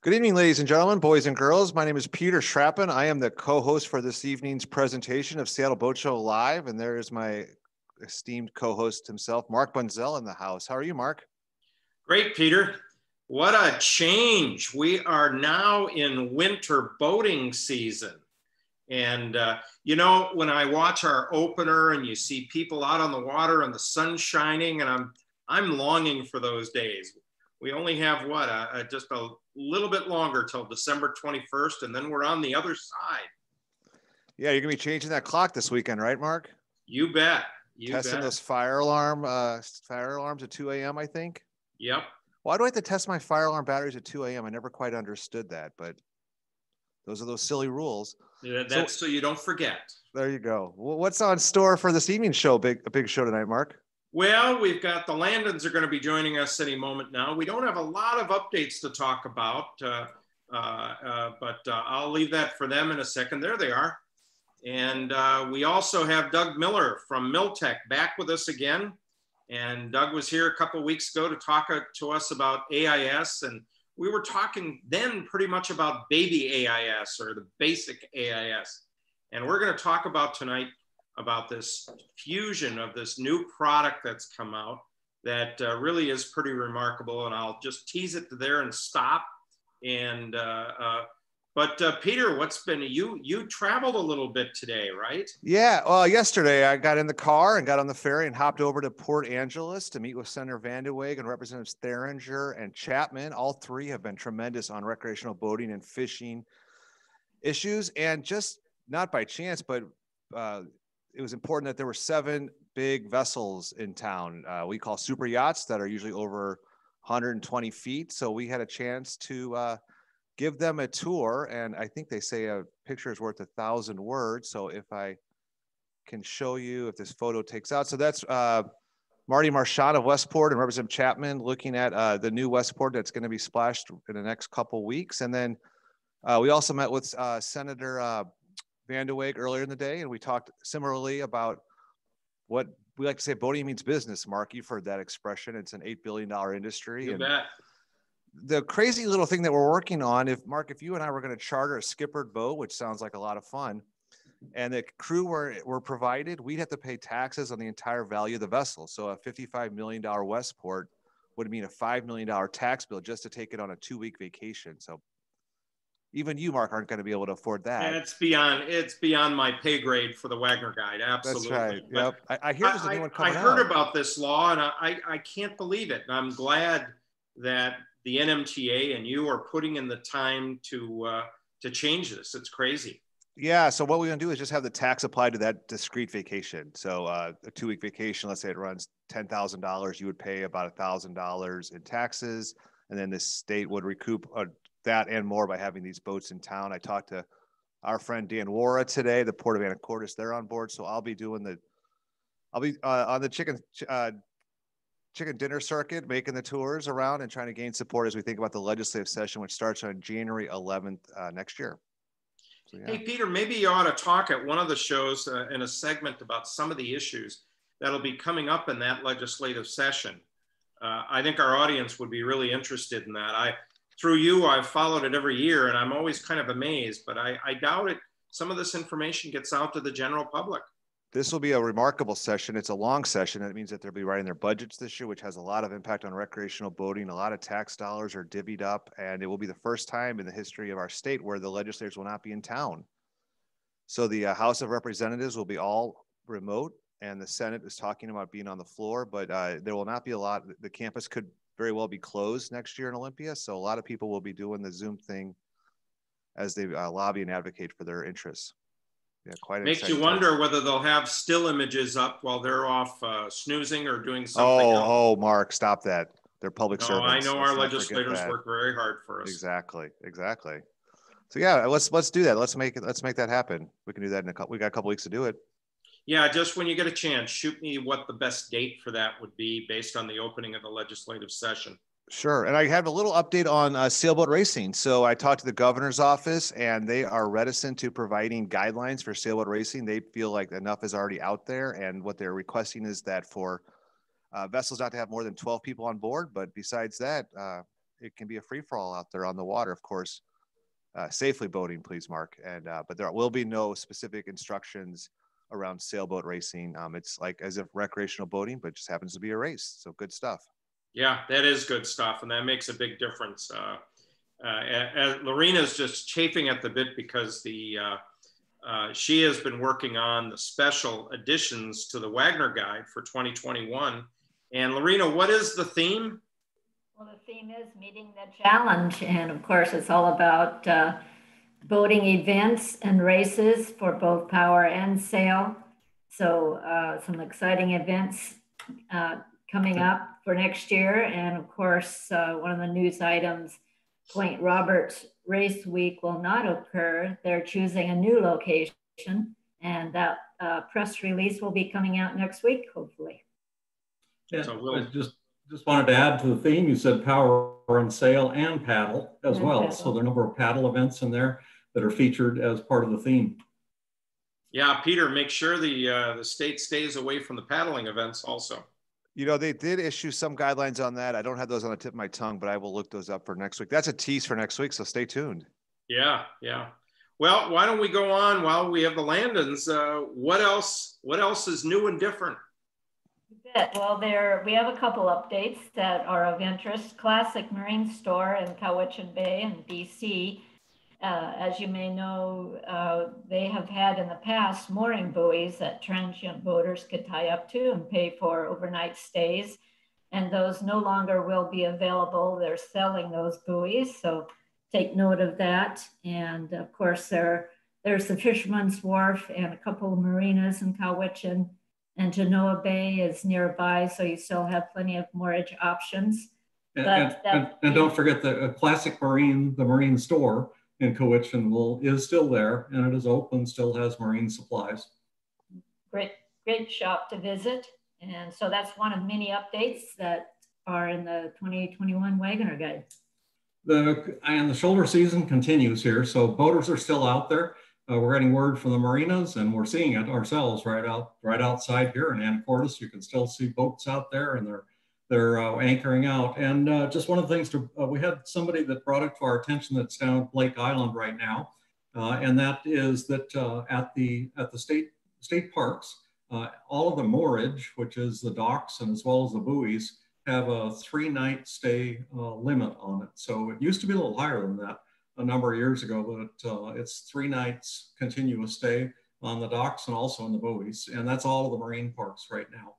Good evening, ladies and gentlemen, boys and girls. My name is Peter Schrappen. I am the co-host for this evening's presentation of Seattle Boat Show Live, and there is my esteemed co-host himself, Mark Bunzel, in the house. How are you, Mark? Great, Peter. What a change. We are now in winter boating season. And, when I watch our opener and you see people out on the water and the sun shining, and I'm longing for those days. We only have just a little bit longer till December 21st, and then we're on the other side. Yeah, you're gonna be changing that clock this weekend, right, Mark? You bet. Testing those fire alarms at 2 a.m., I think. Yep. Why do I have to test my fire alarm batteries at 2 a.m.? I never quite understood that, but those are those silly rules. Yeah, that's so you don't forget. There you go. Well, what's on store for this evening show? A big show tonight, Mark. Well, we've got the Landons are going to be joining us any moment now. We don't have a lot of updates to talk about, but I'll leave that for them in a second. There they are. And we also have Doug Miller from Milltech back with us again. And Doug was here a couple of weeks ago to talk to us about AIS. And we were talking then pretty much about baby AIS or the basic AIS. And we're going to talk about tonight about this fusion of this new product that's come out that really is pretty remarkable. And I'll just tease it there and stop. And but Peter, what's been you traveled a little bit today, right? Yeah. Well, yesterday I got in the car and got on the ferry and hopped over to Port Angeles to meet with Senator Vanderweeg and Representatives Theringer and Chapman. All three have been tremendous on recreational boating and fishing issues. And just not by chance, but it was important that there were 7 big vessels in town. We call super yachts that are usually over 120 feet. So we had a chance to give them a tour. And I think they say a picture is worth 1,000 words. So if I can show you if this photo takes out. So that's Marty Marchand of Westport and Representative Chapman looking at the new Westport that's going to be splashed in the next couple weeks. And then we also met with Senator Vanderweeg earlier in the day, and we talked similarly about what we like to say, boating means business. Mark, you've heard that expression. It's an $8 billion industry. You and bet. The crazy little thing that we're working on, if you and I were going to charter a skippered boat, which sounds like a lot of fun, and the crew were provided, we'd have to pay taxes on the entire value of the vessel. So a $55 million Westport would mean a $5 million tax bill just to take it on a 2-week vacation. So even you, Mark, aren't going to be able to afford that. And it's beyond my pay grade for the Wagner Guide. Absolutely. That's right. Yep. I hear there's a new one coming out. I heard about this law, and I can't believe it. And I'm glad that the NMTA and you are putting in the time to change this. It's crazy. Yeah. So what we're going to do is just have the tax applied to that discrete vacation. So a 2-week vacation, let's say it runs $10,000, you would pay about $1,000 in taxes, and then the state would recoup that and more by having these boats in town. I talked to our friend Dan Wara today, the Port of Anacortes. They're on board, so I'll be on the chicken dinner circuit, making the tours around and trying to gain support as we think about the legislative session, which starts on January 11th next year. So, yeah. Hey, Peter, maybe you ought to talk at one of the shows in a segment about some of the issues that'll be coming up in that legislative session. I think our audience would be really interested in that. Through you, I've followed it every year, and I'm always kind of amazed, but I doubt it. Some of this information gets out to the general public. This will be a remarkable session. It's a long session. That means that they'll be writing their budgets this year, which has a lot of impact on recreational boating. A lot of tax dollars are divvied up, and it will be the first time in the history of our state where the legislators will not be in town. So the House of Representatives will be all remote, and the Senate is talking about being on the floor, but there will not be a lot. The campus could very well be closed next year in Olympia. So a lot of people will be doing the Zoom thing as they lobby and advocate for their interests. Yeah, quite makes you wonder whether they'll have still images up while they're off snoozing or doing something else. Oh, Mark, stop that. They're public servants. I know our legislators work very hard for us. Exactly. So yeah, let's do that. Let's make that happen. We can do that we got a couple weeks to do it. Yeah, just when you get a chance, shoot me what the best date for that would be based on the opening of the legislative session. Sure. And I have a little update on sailboat racing. So I talked to the governor's office, and they are reticent to providing guidelines for sailboat racing. They feel like enough is already out there. And what they're requesting is that for vessels not to have more than 12 people on board. But besides that, it can be a free-for-all out there on the water, of course. Safely boating, please, Mark. And but there will be no specific instructions around sailboat racing. It's like as if recreational boating, but it just happens to be a race. So good stuff. Yeah, that is good stuff, and that makes a big difference. Lorena's just chafing at the bit because she has been working on the special additions to the Wagner Guide for 2021. And Lorena, what is the theme? Well, the theme is meeting the challenge. And of course, it's all about boating events and races for both power and sail. So some exciting events coming up for next year. And of course, one of the news items, Point Roberts Race Week will not occur. They're choosing a new location, and that press release will be coming out next week, hopefully. Yeah, so I just wanted to add to the theme. You said power and sail and paddle as well. Paddle. So there are a number of paddle events in there that are featured as part of the theme. Yeah, Peter, make sure the state stays away from the paddling events also. You know, they did issue some guidelines on that. I don't have those on the tip of my tongue, but I will look those up for next week. That's a tease for next week, so stay tuned. Yeah, yeah. Well, why don't we go on while we have the land-ins? What else is new and different? Well, we have a couple updates that are of interest. Classic Marine Store in Cowichan Bay in BC. As you may know, they have had in the past mooring buoys that transient boaters could tie up to and pay for overnight stays. And those no longer will be available. They're selling those buoys, so take note of that. And of course, there's the Fisherman's Wharf and a couple of marinas in Cowichan. And Genoa Bay is nearby, so you still have plenty of moorage options. And don't forget the Classic Marine, the Marine Store in Cowichan is still there, and it is open, still has marine supplies. Great shop to visit. And so that's one of many updates that are in the 2021 Wagner Guide. And the shoulder season continues here, so boaters are still out there. We're getting word from the marinas, and we're seeing it ourselves right outside here in Anacortes. You can still see boats out there, and they're anchoring out. And just one of the things we had somebody that brought it to our attention that's down at Blake Island right now, and that is that at the state parks, all of the moorage, which is the docks and as well as the buoys, have a 3-night stay limit on it. So it used to be a little higher than that a number of years ago, but it's 3 nights continuous stay on the docks and also in the buoys. And that's all of the marine parks right now.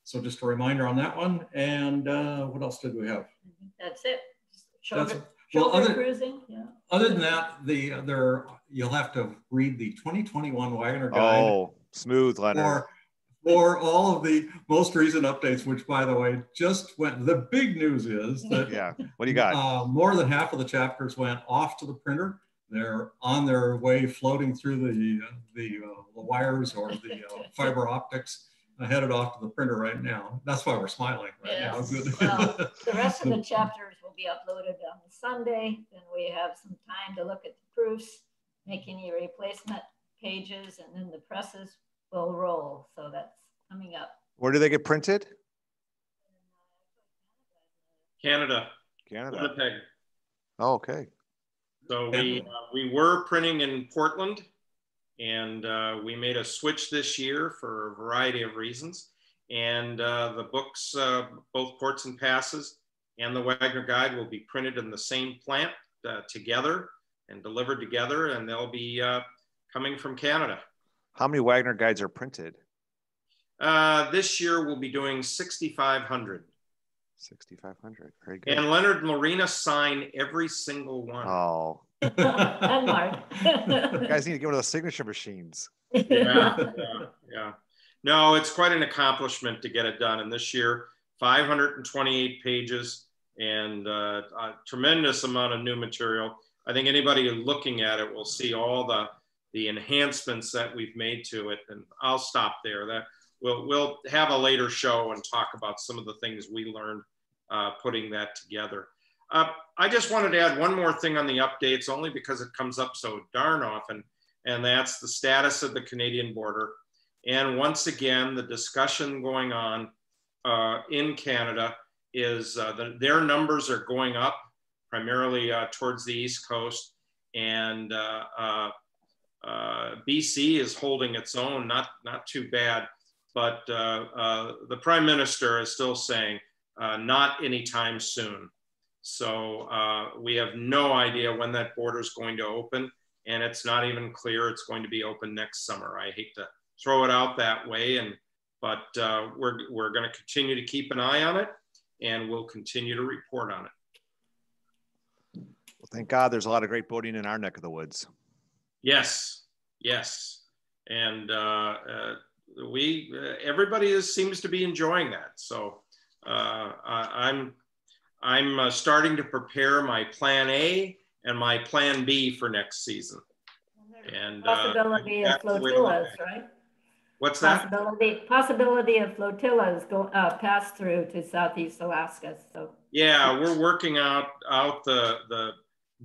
So just a reminder on that one. And what else did we have? That's it. Shoulder cruising. Yeah. Other than that, you'll have to read the 2021 Wagner Guide. Oh, smooth, Leonard. For all of the most recent updates, which by the way, just went, the big news is that yeah, what do you got? More than half of the chapters went off to the printer. They're on their way floating through the wires or the fiber optics, headed off to the printer right now. That's why we're smiling right now. Well, the rest of the chapters will be uploaded on Sunday. Then we have some time to look at the proofs, make any replacement pages, and then the presses will roll. So that's coming up. Where do they get printed? Canada. Winnipeg. Oh, okay. So we were printing in Portland, and we made a switch this year for a variety of reasons. And the books, both Ports and Passes and the Wagner Guide, will be printed in the same plant together and delivered together, and they'll be coming from Canada. How many Wagner Guides are printed? This year we'll be doing 6,500. 6,500. Very good. And Leonard and Lorena sign every single one. Oh. And Mark. You guys need to get one of those signature machines. Yeah. No, it's quite an accomplishment to get it done. And this year, 528 pages and a tremendous amount of new material. I think anybody looking at it will see all the enhancements that we've made to it. And I'll stop there. That we'll have a later show and talk about some of the things we learned putting that together. I just wanted to add one more thing on the updates, only because it comes up so darn often, and that's the status of the Canadian border. And once again, the discussion going on in Canada is that their numbers are going up. primarily towards the East Coast. And BC is holding its own, not too bad. But the Prime Minister is still saying not anytime soon. So we have no idea when that border is going to open, and it's not even clear it's going to be open next summer. I hate to throw it out that way, but we're going to continue to keep an eye on it, and we'll continue to report on it. Well, thank God there's a lot of great boating in our neck of the woods. Yes, yes. And everybody seems to be enjoying that. So I'm starting to prepare my plan A and my plan B for next season. And possibility of flotillas, right? What's that? Possibility of flotillas pass through to Southeast Alaska. So yeah, we're working out the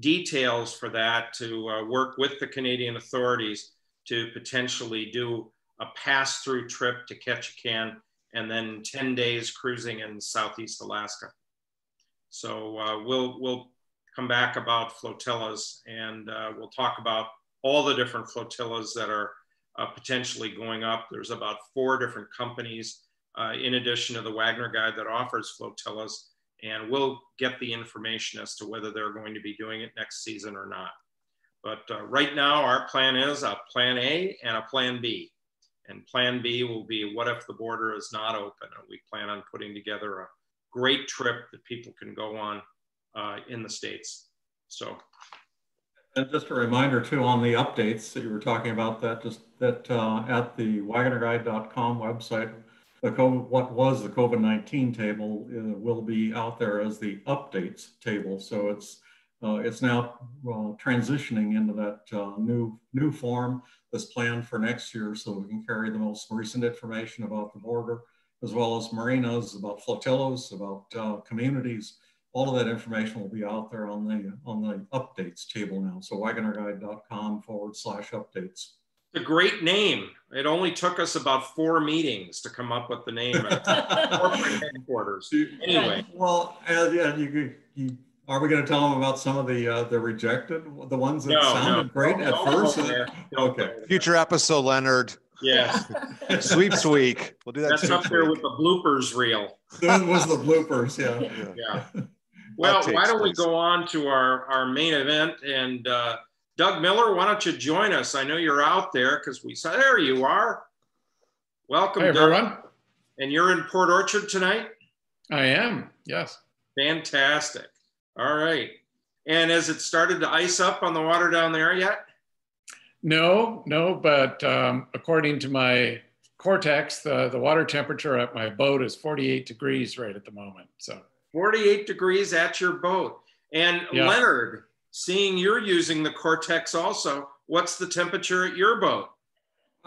details for that to work with the Canadian authorities to potentially do a pass-through trip to Ketchikan and then 10 days cruising in Southeast Alaska. So we'll come back about flotillas, and we'll talk about all the different flotillas that are potentially going up. There's about 4 different companies in addition to the Wagner Guide that offers flotillas, and we'll get the information as to whether they're going to be doing it next season or not. But right now our plan is a plan A and a plan B. And plan B will be what if the border is not open, and we plan on putting together a great trip that people can go on in the States. So. And just a reminder too on the updates that you were talking about, that at the wagnerguide.com website, what was the COVID-19 table will be out there as the updates table. So it's now transitioning into that new form that's planned for next year, so we can carry the most recent information about the border, as well as marinas, about flotillas, about communities. All of that information will be out there on the updates table now. So wagnerguide.com/updates. A great name. It only took us about 4 meetings to come up with the name at corporate headquarters. Anyway. Well, are we going to tell them about some of the rejected, the ones that sounded great at first? Okay. Future episode, Leonard. Yes. Sweeps week. We'll do that. That's up there with the bloopers reel. That was the bloopers, yeah. Yeah. Well, why don't we go on to our main event? And Doug Miller, why don't you join us? I know you're out there because we saw, there you are. Welcome, Hi, Doug. everyone. And you're in Port Orchard tonight? I am, yes. Fantastic. All right. And has it started to ice up on the water down there yet? No, but according to my Cortex, the water temperature at my boat is 48 degrees right at the moment. So 48 degrees at your boat. And yeah. Leonard, seeing you're using the Cortex also, what's the temperature at your boat?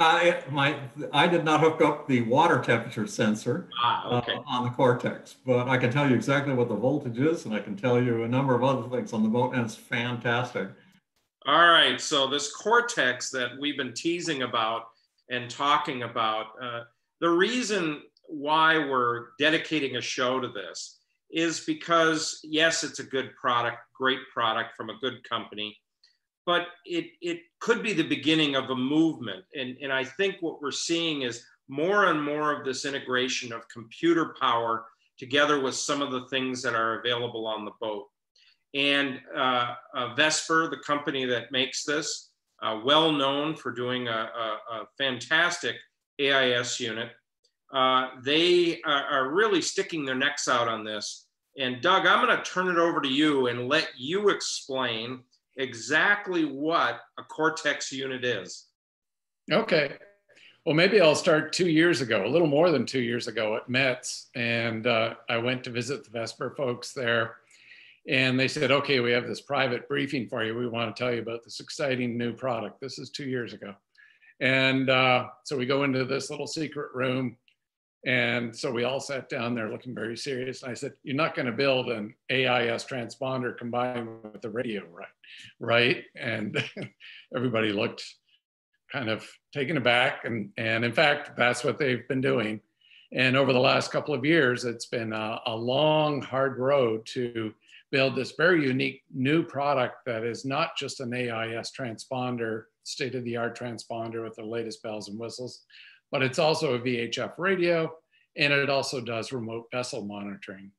I did not hook up the water temperature sensor on the Cortex, but I can tell you exactly what the voltage is, and I can tell you a number of other things on the boat, and it's fantastic. All right, so this Cortex that we've been teasing about and talking about, the reason why we're dedicating a show to this is because, yes, it's a good product, great product from a good company, but it could be the beginning of a movement. And I think what we're seeing is more and more of this integration of computer power together with some of the things that are available on the boat. And Vesper, the company that makes this, well known for doing a fantastic AIS unit, they are really sticking their necks out on this. And Doug, I'm going to turn it over to you and let you explain exactly what a Cortex unit is. Okay. Well, maybe I'll start 2 years ago, a little more than 2 years ago at Metz. And I went to visit the Vesper folks there. And they said, okay, we have this private briefing for you. We want to tell you about this exciting new product. This is 2 years ago. And so we go into this little secret room. And so we all sat down there looking very serious. And I said, you're not going to build an AIS transponder combined with the radio, right? And everybody looked kind of taken aback. And in fact, that's what they've been doing. And over the last couple of years, it's been a long, hard road to build this very unique new product that is not just an AIS transponder, state-of-the-art transponder with the latest bells and whistles, but it's also a VHF radio, and it also does remote vessel monitoring.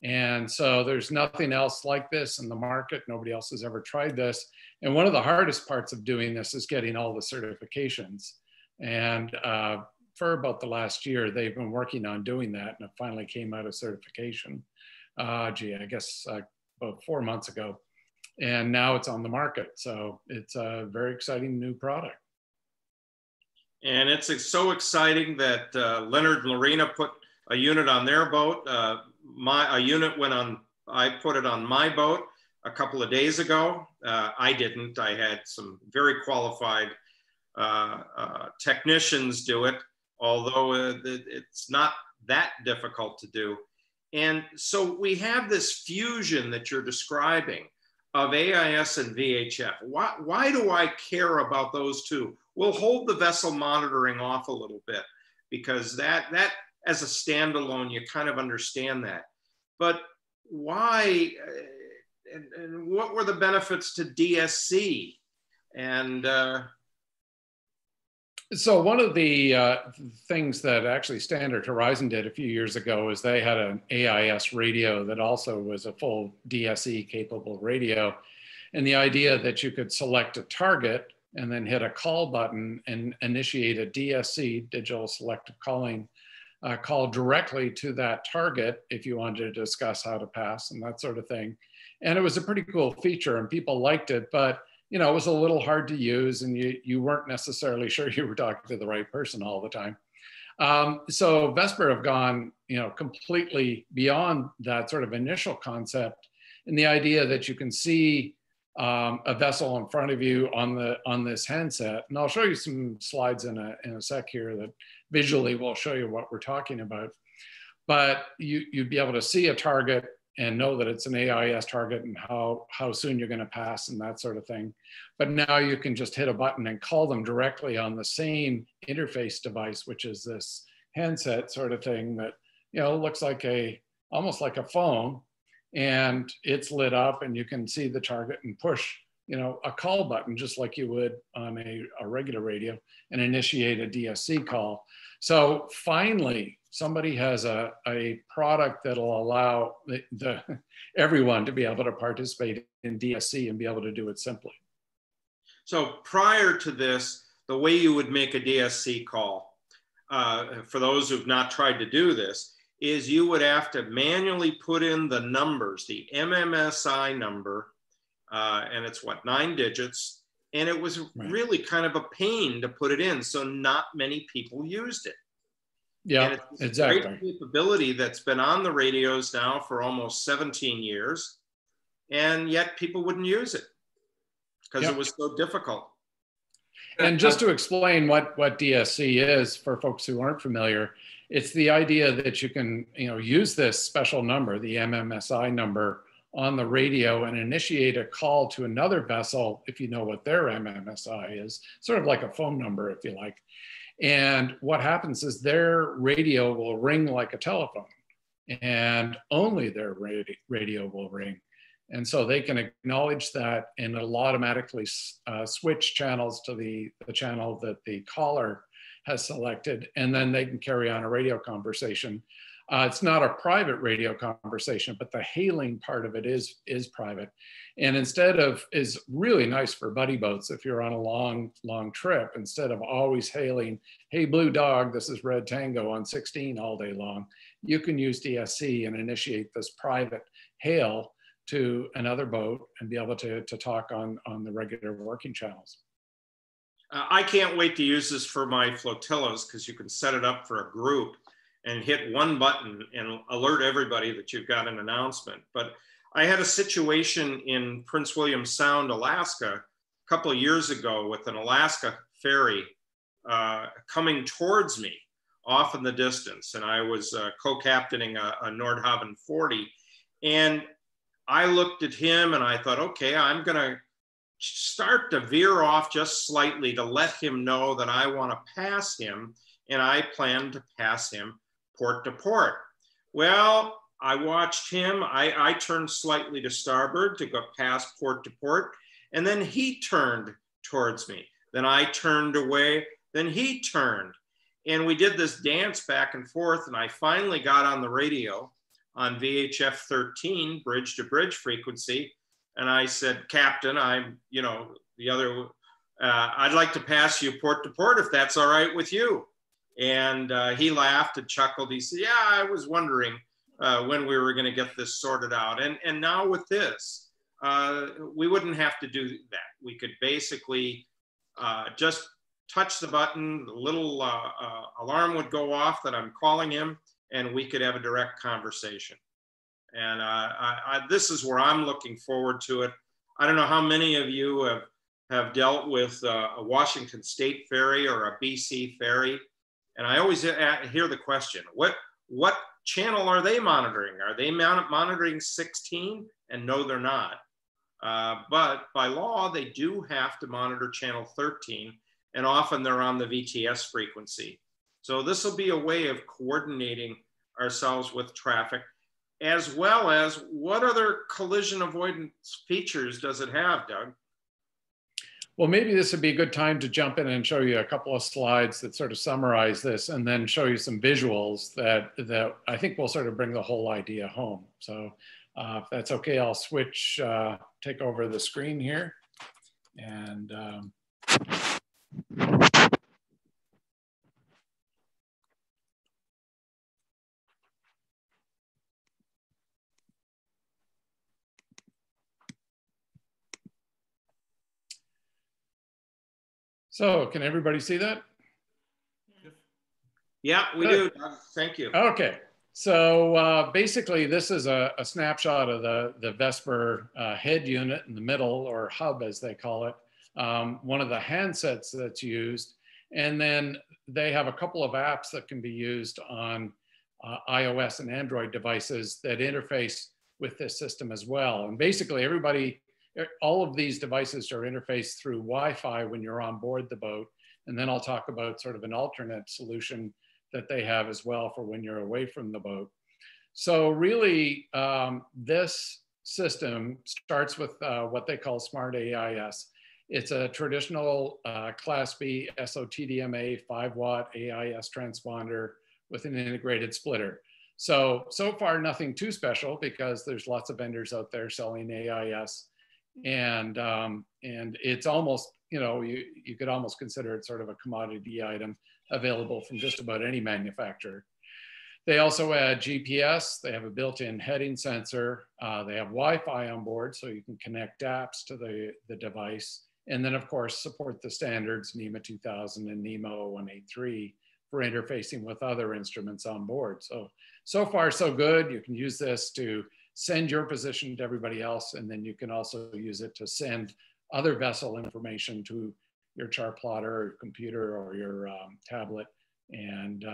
And so there's nothing else like this in the market. Nobody else has ever tried this. And one of the hardest parts of doing this is getting all the certifications. And for about the last year, they've been working on doing that, and it finally came out of certification. I guess about 4 months ago. And now it's on the market. So it's a very exciting new product. And it's so exciting that Leonard Marina put a unit on their boat. A unit went on, I put it on my boat a couple of days ago. I didn't. I had some very qualified technicians do it, although it's not that difficult to do. And so we have this fusion that you're describing of AIS and VHF. Why do I care about those two? We'll hold the vessel monitoring off a little bit, because that as a standalone, you kind of understand that. But why, and what were the benefits to DSC? And so one of the things that actually Standard Horizon did a few years ago is they had an AIS radio that also was a full DSE capable radio. And the idea that you could select a target and then hit a call button and initiate a DSC, digital selective calling, call directly to that target if you wanted to discuss how to pass and that sort of thing. And it was a pretty cool feature and people liked it, but you know, it was a little hard to use and you weren't necessarily sure you were talking to the right person all the time. So Vesper have gone, you know, completely beyond that sort of initial concept, and the idea that you can see a vessel in front of you on this handset. And I'll show you some slides in a sec here that visually will show you what we're talking about. But you'd be able to see a target and know that it's an AIS target and how soon you're going to pass and that sort of thing. But now you can just hit a button and call them directly on the same interface device, which is this handset sort of thing that, you know, looks like almost like a phone, and it's lit up and you can see the target and push, you know, a call button just like you would on a regular radio and initiate a DSC call. So finally, somebody has a product that'll allow everyone to be able to participate in DSC and be able to do it simply. So prior to this, the way you would make a DSC call, for those who've not tried to do this, is you would have to manually put in the numbers, the MMSI number, and it's what, 9 digits. And it was really kind of a pain to put it in. So not many people used it. Yeah, and it's exactly. Great capability that's been on the radios now for almost 17 years. And yet people wouldn't use it because it was so difficult. And just to explain what DSC is for folks who aren't familiar, it's the idea that you can, you know, use this special number, the MMSI number, on the radio and initiate a call to another vessel if you know what their MMSI is, sort of like a phone number, if you like. And what happens is their radio will ring like a telephone, and only their radio will ring. And so they can acknowledge that, and it'll automatically switch channels to the channel that the caller has selected, and then they can carry on a radio conversation. It's not a private radio conversation, but the hailing part of it is private. And is really nice for buddy boats if you're on a long trip. Instead of always hailing, hey, Blue Dog, this is Red Tango on 16 all day long, you can use DSC and initiate this private hail to another boat and be able to talk on the regular working channels. I can't wait to use this for my flotillas, because you can set it up for a group and hit one button and alert everybody that you've got an announcement. But I had a situation in Prince William Sound, Alaska, a couple of years ago with an Alaska ferry coming towards me off in the distance. And I was co-captaining a Nordhaven 40. And I looked at him and I thought, okay, I'm gonna start to veer off just slightly to let him know that I want to pass him, and I plan to pass him port to port. Well, I watched him. I turned slightly to starboard to go past port to port, and then he turned towards me. Then I turned away, then he turned. And we did this dance back and forth, and I finally got on the radio on VHF 13, bridge to bridge frequency. And I said, Captain, I'm, you know, the other, I'd like to pass you port to port if that's all right with you. And he laughed and chuckled. He said, yeah, I was wondering when we were going to get this sorted out. And now with this, we wouldn't have to do that. We could basically just touch the button, the little alarm would go off that I'm calling him, and we could have a direct conversation. And this is where I'm looking forward to it. I don't know how many of you have dealt with a Washington State ferry or a BC ferry. And I always hear the question, what channel are they monitoring? Are they monitoring 16? And no, they're not. But by law, they do have to monitor channel 13, and often they're on the VTS frequency. So this will be a way of coordinating ourselves with traffic, as well as what other collision avoidance features does it have, Doug? Well, maybe this would be a good time to jump in and show you a couple of slides that sort of summarize this, and then show you some visuals that I think will sort of bring the whole idea home. So if that's okay, I'll switch, take over the screen here. And so can everybody see that? Yeah, we do. Thank you. Okay. So basically, this is a snapshot of the Vesper head unit in the middle, or hub as they call it, one of the handsets that's used. And then they have a couple of apps that can be used on iOS and Android devices that interface with this system as well. And basically all of these devices are interfaced through Wi-Fi when you're on board the boat. And then I'll talk about sort of an alternate solution that they have as well for when you're away from the boat. So really, this system starts with what they call Smart AIS. It's a traditional Class B SOTDMA 5-watt AIS transponder with an integrated splitter. So far, nothing too special, because there's lots of vendors out there selling AIS. And it's almost, you could almost consider it sort of a commodity item available from just about any manufacturer. They also add GPS. They have a built-in heading sensor. They have Wi-Fi on board, so you can connect apps to the device. And then, of course, support the standards NEMA 2000 and NEMA 0183 for interfacing with other instruments on board. So far, so good. You can use this to send your position to everybody else, and then you can also use it to send other vessel information to your chart plotter or computer or your tablet. And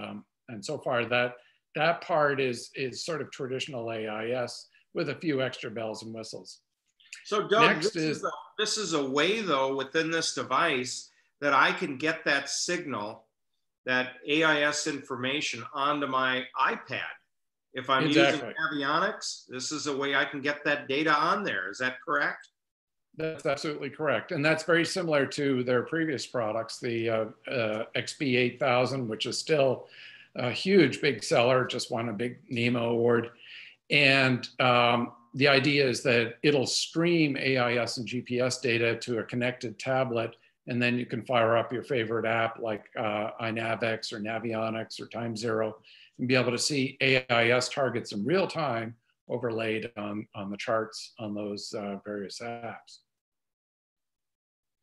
so far that part is sort of traditional AIS with a few extra bells and whistles. So Doug, this is a way though within this device that I can get that signal, that AIS information onto my iPad. If I'm using avionics, this is a way I can get that data on there. Is that correct? That's absolutely correct. And that's very similar to their previous products, the XB8000, which is still a huge, big seller, just won a big NEMA award. And the idea is that it'll stream AIS and GPS data to a connected tablet, and then you can fire up your favorite app like iNavX or Navionics or Time Zero, and be able to see AIS targets in real time overlaid on the charts on those various apps.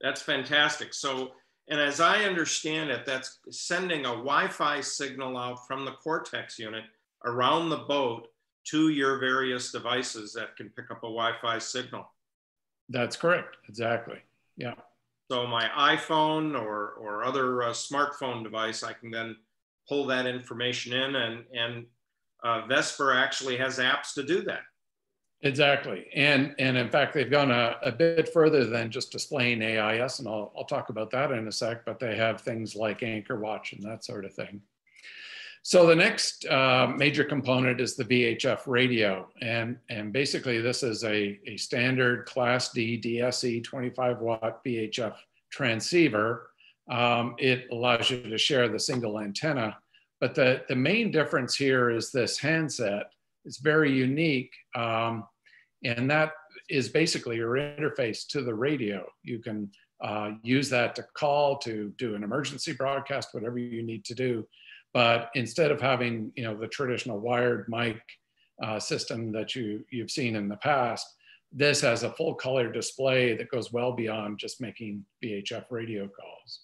That's fantastic. So, and as I understand it, that's sending a Wi-Fi signal out from the Cortex unit around the boat to your various devices that can pick up a Wi-Fi signal. That's correct. Exactly. Yeah. So my iPhone or other smartphone device, I can then pull that information in, and Vesper actually has apps to do that. Exactly. And in fact, they've gone a bit further than just displaying AIS, and I'll talk about that in a sec, but they have things like Anchor Watch and that sort of thing. So the next major component is the VHF radio. And basically this is a standard Class D DSE 25 watt VHF transceiver. It allows you to share the single antenna, but the main difference here is this handset. It's very unique. And that is basically your interface to the radio. You can use that to call, to do an emergency broadcast, whatever you need to do. But instead of having, you know, the traditional wired mic system that you've seen in the past, this has a full color display that goes well beyond just making VHF radio calls.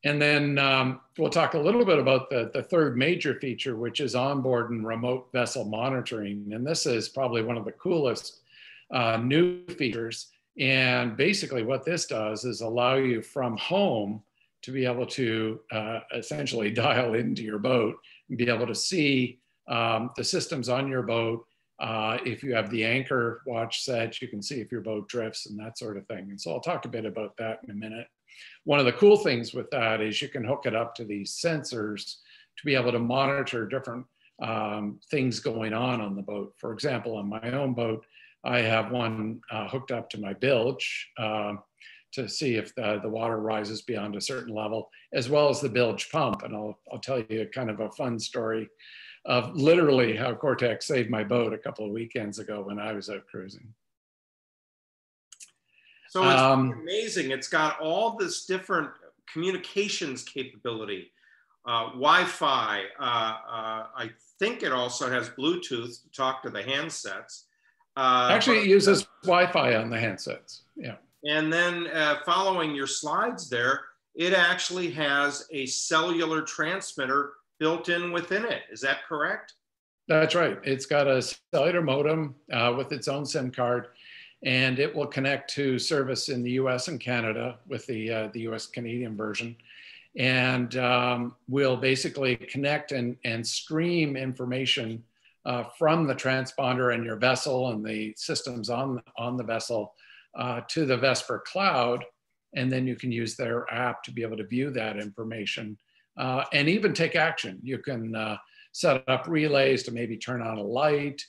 And then we'll talk a little bit about the third major feature, which is onboard and remote vessel monitoring. And this is probably one of the coolest new features. And basically what this does is allow you from home to be able to essentially dial into your boat and be able to see the systems on your boat. If you have the anchor watch set, you can see if your boat drifts and that sort of thing. And so I'll talk a bit about that in a minute. One of the cool things with that is you can hook it up to these sensors to be able to monitor different things going on the boat. For example, on my own boat, I have one hooked up to my bilge to see if the water rises beyond a certain level, as well as the bilge pump. And I'll tell you kind of a fun story of literally how Cortex saved my boat a couple of weekends ago when I was out cruising. So it's amazing. It's got all this different communications capability, Wi-Fi. I think it also has Bluetooth to talk to the handsets. Actually, it uses Wi-Fi on the handsets, yeah. And then following your slides there, it actually has a cellular transmitter built in within it. Is that correct? That's right. It's got a cellular modem with its own SIM card, and it will connect to service in the US and Canada with the US Canadian version. And will basically connect and stream information from the transponder and your vessel and the systems on the vessel to the Vesper cloud, and then you can use their app to be able to view that information and even take action. You can set up relays to maybe turn on a light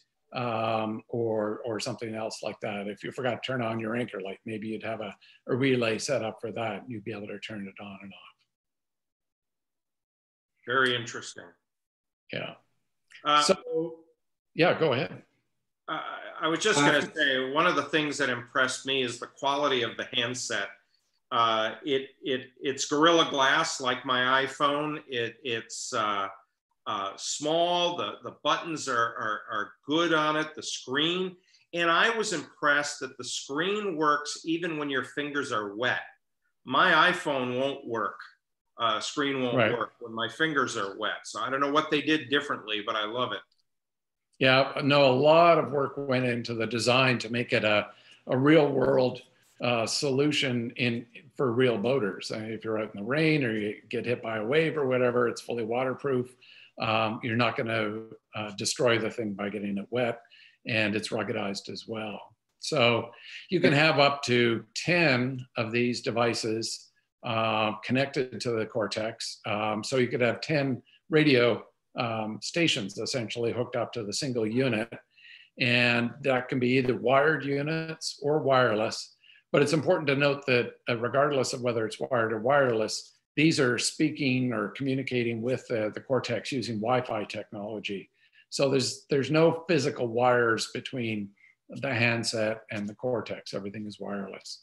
or something else like that. If you forgot to turn on your anchor light, maybe you'd have a relay set up for that. You'd be able to turn it on and off. Very interesting. Yeah. So, yeah, go ahead. I was just going to say, one of the things that impressed me is the quality of the handset. It's Gorilla Glass like my iPhone. It's small. The buttons are good on it. The screen, and I was impressed that the screen works even when your fingers are wet. My iPhone won't work. Screen won't work when my fingers are wet. So I don't know what they did differently, but I love it. Yeah, no, a lot of work went into the design to make it a real world solution for real boaters. I mean, if you're out in the rain or you get hit by a wave or whatever, it's fully waterproof. You're not going to destroy the thing by getting it wet, and it's ruggedized as well. So you can have up to 10 of these devices connected to the Cortex. So you could have 10 radio stations essentially hooked up to the single unit, and that can be either wired units or wireless. But it's important to note that regardless of whether it's wired or wireless, these are speaking or communicating with the Cortex using Wi-Fi technology. So there's no physical wires between the handset and the Cortex. Everything is wireless.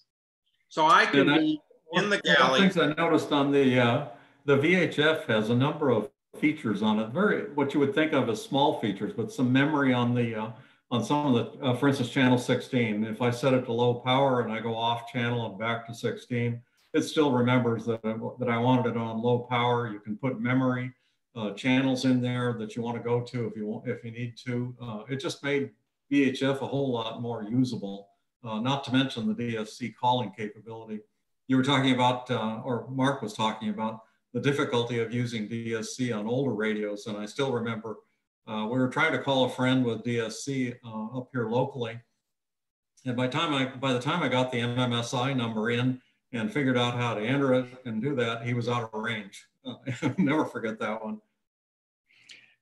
So I can be in the galley. One of the things I noticed on the VHF has a number of features on it, what you would think of as small features, but some memory on the on some of the, for instance, channel 16. If I set it to low power and I go off channel and back to 16, it still remembers that I wanted it on low power. You can put memory channels in there that you want to go to if you need to. It just made VHF a whole lot more usable. Not to mention the DSC calling capability. You were talking about, or Mark was talking about, the difficulty of using DSC on older radios. And I still remember we were trying to call a friend with DSC up here locally. And by the time I got the MMSI number in and figured out how to enter it and do that, he was out of range. Never forget that one.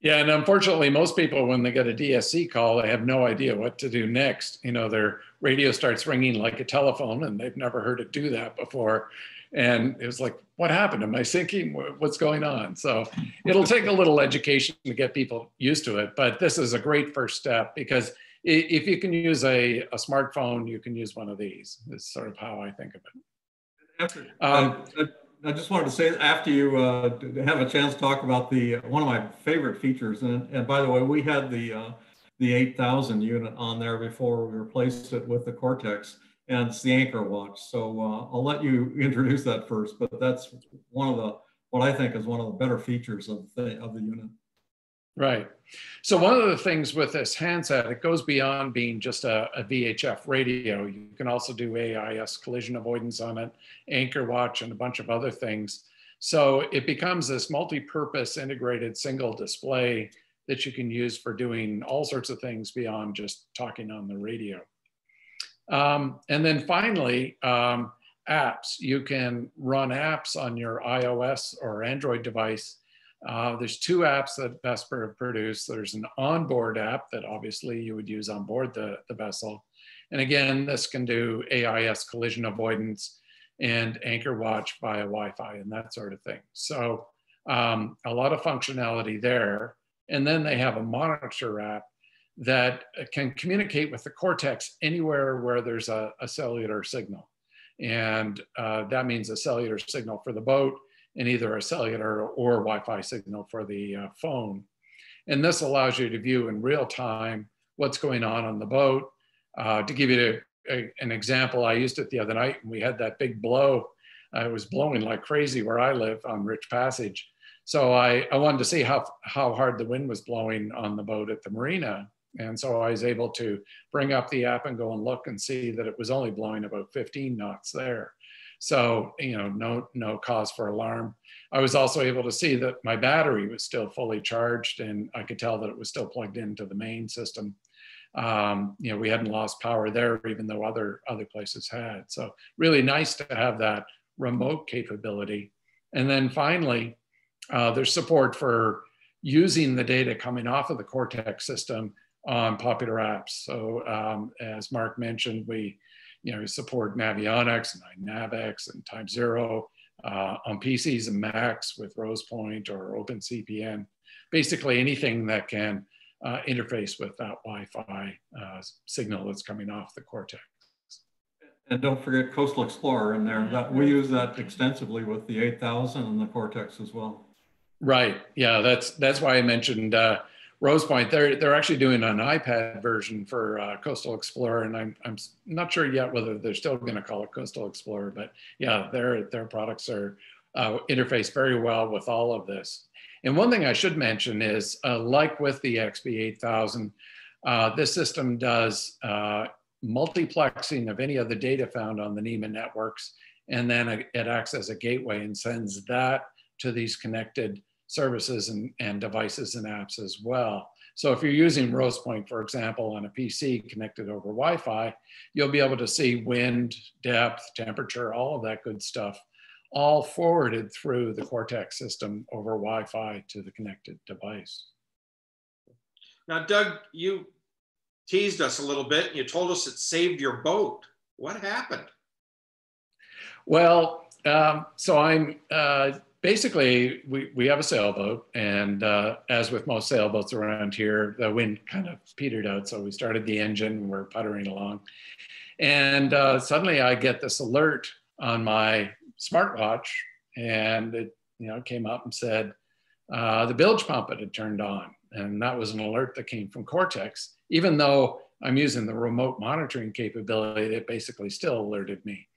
Yeah, and unfortunately, most people, when they get a DSC call, they have no idea what to do next. You know, their radio starts ringing like a telephone, and they've never heard it do that before. And it was like, what happened? Am I sinking? What's going on? So it'll take a little education to get people used to it. But this is a great first step, because if you can use a smartphone, you can use one of these. It's sort of how I think of it. I just wanted to say, after you have a chance to talk about one of my favorite features, and by the way, we had the 8000 unit on there before we replaced it with the Cortex, and it's the anchor watch. So I'll let you introduce that first, but that's one of what I think is one of the better features of the unit. Right. So one of the things with this handset, it goes beyond being just a VHF radio. You can also do AIS collision avoidance on it, anchor watch, and a bunch of other things. So it becomes this multi-purpose integrated single display that you can use for doing all sorts of things beyond just talking on the radio. And then finally, apps. You can run apps on your iOS or Android device. There's two apps that Vesper have produced. There's an onboard app that obviously you would use on board the vessel. And again, this can do AIS collision avoidance and anchor watch via Wi-Fi and that sort of thing. So a lot of functionality there. And then they have a monitor app that can communicate with the Cortex anywhere where there's a cellular signal. And that means a cellular signal for the boat, and either a cellular or Wi-Fi signal for the phone. And this allows you to view in real time what's going on the boat. To give you an example, I used it the other night and we had that big blow. It was blowing like crazy where I live on Rich Passage. So I wanted to see how hard the wind was blowing on the boat at the marina. And so I was able to bring up the app and go and look and see that it was only blowing about 15 knots there. So, you know, no cause for alarm. I was also able to see that my battery was still fully charged, and I could tell that it was still plugged into the main system. You know, we hadn't lost power there, even though other places had. So really nice to have that remote capability. And then finally, there's support for using the data coming off of the Cortex system on popular apps. So as Mark mentioned, we support Navionics and iNavX and Time Zero on PCs and Macs with Rosepoint or OpenCPN. Basically anything that can interface with that Wi-Fi signal that's coming off the Cortex. And don't forget Coastal Explorer in there. We use that extensively with the 8000 and the Cortex as well. Right. Yeah, that's why I mentioned Rosepoint. They're actually doing an iPad version for Coastal Explorer, and I'm not sure yet whether they're still going to call it Coastal Explorer. But yeah, their products are interface very well with all of this. And one thing I should mention is, like with the XB8000, this system does multiplexing of any of the data found on the NEMA networks, and then it acts as a gateway and sends that to these connected services and devices and apps as well. So if you're using Rosepoint, for example, on a PC connected over Wi-Fi, you'll be able to see wind, depth, temperature, all of that good stuff, all forwarded through the Cortex system over Wi-Fi to the connected device. Now, Doug, you teased us a little bit. You told us it saved your boat. What happened? Well, so I'm basically, we have a sailboat, and as with most sailboats around here, the wind kind of petered out. So we started the engine and we're puttering along. And suddenly I get this alert on my smartwatch, and it came up and said the bilge pump had turned on. And that was an alert that came from Cortex. Even though I'm using the remote monitoring capability, it basically still alerted me.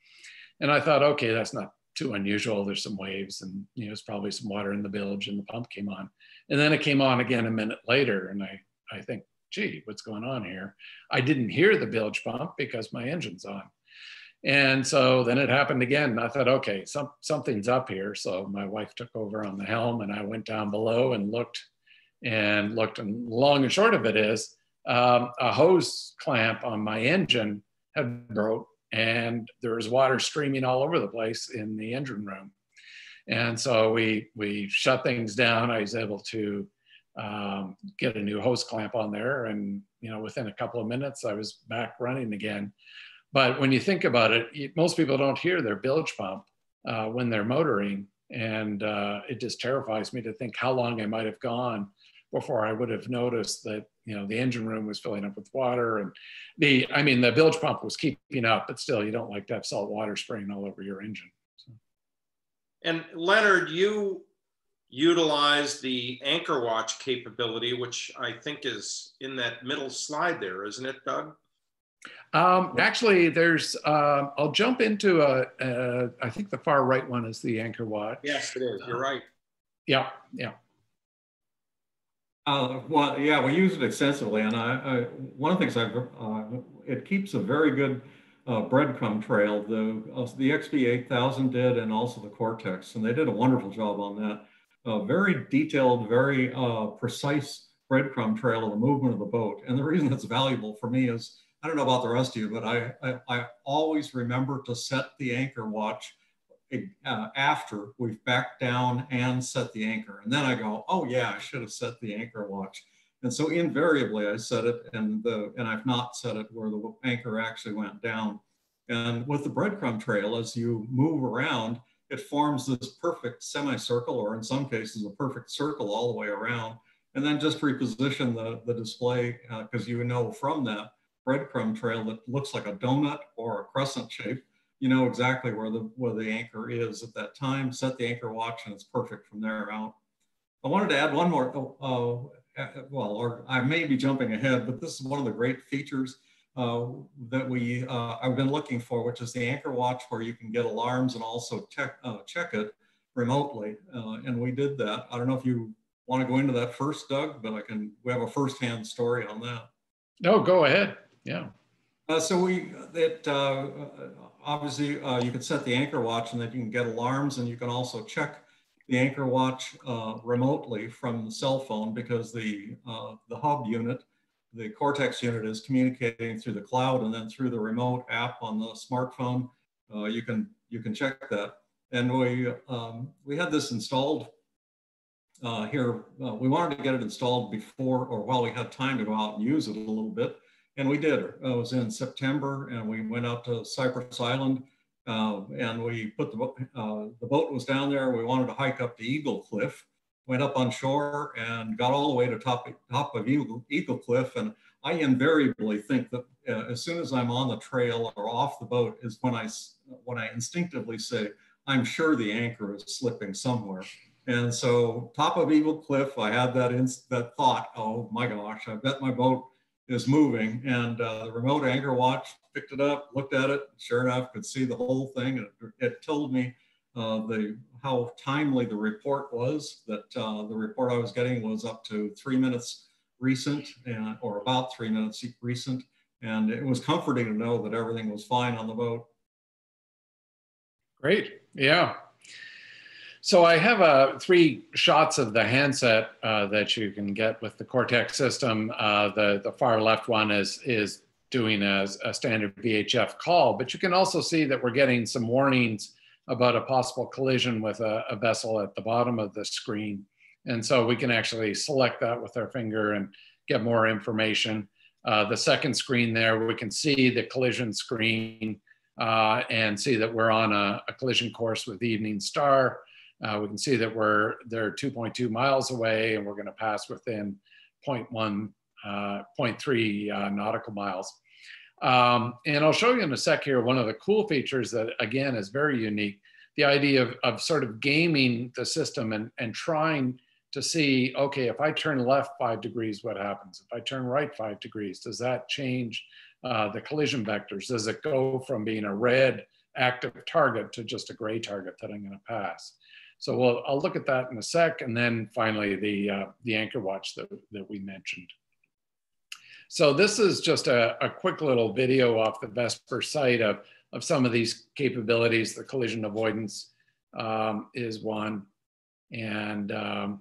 And I thought, okay, that's not too unusual. There's some waves, and there's probably some water in the bilge, and the pump came on. And then it came on again a minute later, and I think, gee, what's going on here? I didn't hear the bilge pump because my engine's on. And so then it happened again. And I thought, okay, something's up here. So my wife took over on the helm, and I went down below and looked. And long and short of it is, a hose clamp on my engine had broke, and there was water streaming all over the place in the engine room. And so we shut things down. I was able to get a new hose clamp on there, and within a couple of minutes I was back running again. But when you think about it, most people don't hear their bilge pump when they're motoring, and it just terrifies me to think how long I might have gone before I would have noticed that the engine room was filling up with water, and the bilge pump was keeping up, but still you don't like to have salt water spraying all over your engine. So. And Leonard, you utilize the anchor watch capability, which I think is in that middle slide there, isn't it, Doug? Actually, there's, I'll jump into I think the far right one is the anchor watch. Yes, it is. You're right. Yeah. Well, yeah, we use it extensively, and one of the things it keeps a very good breadcrumb trail. The XB8000 did, and also the Cortex, and they did a wonderful job on that. Very detailed, very precise breadcrumb trail of the movement of the boat. And the reason it's valuable for me is, I don't know about the rest of you, but I always remember to set the anchor watch after we've backed down and set the anchor. And then I go, oh yeah, I should have set the anchor watch. And so invariably I set it, and I've not set it where the anchor actually went down. And with the breadcrumb trail, as you move around, it forms this perfect semicircle, or in some cases a perfect circle all the way around. And then just reposition the display, because from that breadcrumb trail that looks like a donut or a crescent shape, you know exactly where the anchor is at that time. Set the anchor watch, and it's perfect from there out. I wanted to add one more, or I may be jumping ahead, but this is one of the great features that I've been looking for, which is the anchor watch, where you can get alarms and also check it remotely. And we did that. I don't know if you want to go into that first, Doug, but we have a firsthand story on that. No, go ahead. Yeah. Obviously you can set the anchor watch, and then you can get alarms, and you can also check the anchor watch remotely from the cell phone, because the hub unit, the Cortex unit, is communicating through the cloud, and then through the remote app on the smartphone, you can check that. And we had this installed here. We wanted to get it installed before, or while we had time to go out and use it a little bit. And we did. It was in September, and we went out to Cypress Island, and we put the boat was down there. We wanted to hike up to Eagle Cliff, went up on shore and got all the way to top of Eagle Cliff. And I invariably think that as soon as I'm on the trail or off the boat is when I instinctively say, I'm sure the anchor is slipping somewhere. And so top of Eagle Cliff, I had that thought, oh my gosh, I bet my boat is moving. And the remote anchor watch picked it up, looked at it, sure enough, could see the whole thing. And it told me how timely the report was, that the report I was getting was up to 3 minutes recent, or about 3 minutes recent. And it was comforting to know that everything was fine on the boat. Great, yeah. So I have 3 shots of the handset that you can get with the Cortex system. The far left one is doing a standard VHF call, but you can also see that we're getting some warnings about a possible collision with a vessel at the bottom of the screen. And so we can actually select that with our finger and get more information. The second screen there, we can see the collision screen and see that we're on a collision course with Evening Star. We can see that they're 2.2 miles away, and we're going to pass within 0.3 nautical miles. And I'll show you in a sec here one of the cool features that, again, is very unique. The idea of sort of gaming the system and trying to see, okay, if I turn left 5 degrees, what happens? If I turn right 5 degrees, does that change the collision vectors? Does it go from being a red active target to just a gray target that I'm going to pass? So I'll look at that in a sec. And then finally, the anchor watch that we mentioned. So this is just a quick little video off the Vesper site of some of these capabilities. The collision avoidance is one. And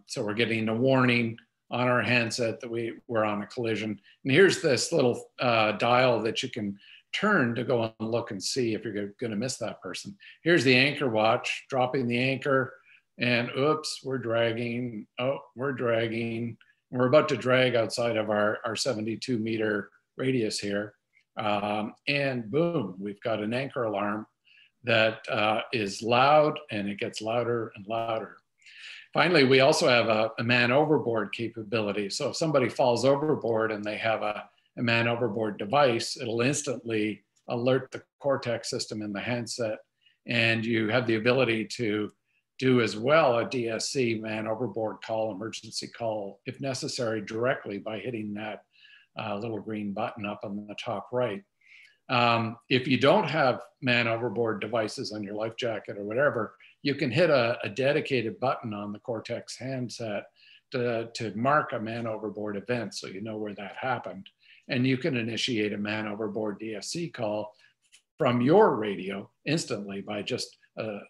so we're getting a warning on our handset that we're on a collision. And here's this little dial that you can turn to go and look and see if you're going to miss that person. Here's the anchor watch, dropping the anchor. and oops, we're dragging. Oh, we're dragging. We're about to drag outside of our 72 meter radius here. And boom, we've got an anchor alarm that is loud, and it gets louder and louder. Finally, we also have a man overboard capability. So if somebody falls overboard and they have a man overboard device, it'll instantly alert the Cortex system in the handset. And you have the ability to do as well a DSC, man overboard call, emergency call, if necessary, directly by hitting that little green button up on the top right. If you don't have man overboard devices on your life jacket or whatever, you can hit a dedicated button on the Cortex handset to mark a man overboard event, so you know where that happened. And you can initiate a man overboard DSC call from your radio instantly by just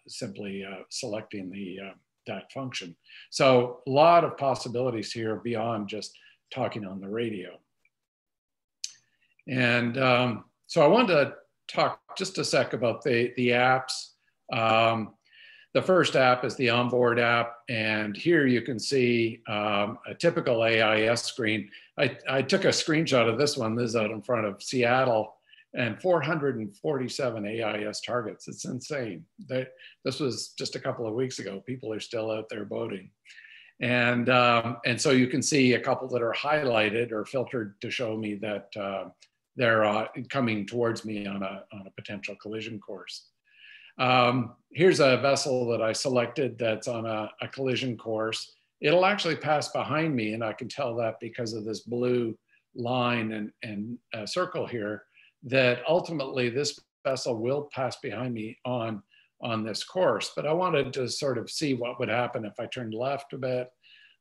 simply selecting that function. So a lot of possibilities here beyond just talking on the radio. And so I wanted to talk just a sec about the apps. The first app is the onboard app, and here you can see a typical AIS screen. I took a screenshot of this one. This is out in front of Seattle, and 447 AIS targets. It's insane. This was just a couple of weeks ago. People are still out there boating. And so you can see a couple that are highlighted or filtered to show me that they're coming towards me on a potential collision course. Here's a vessel that I selected that's on a collision course. It'll actually pass behind me, and I can tell that because of this blue line and circle here, that ultimately this vessel will pass behind me on this course. But I wanted to sort of see what would happen if I turned left a bit,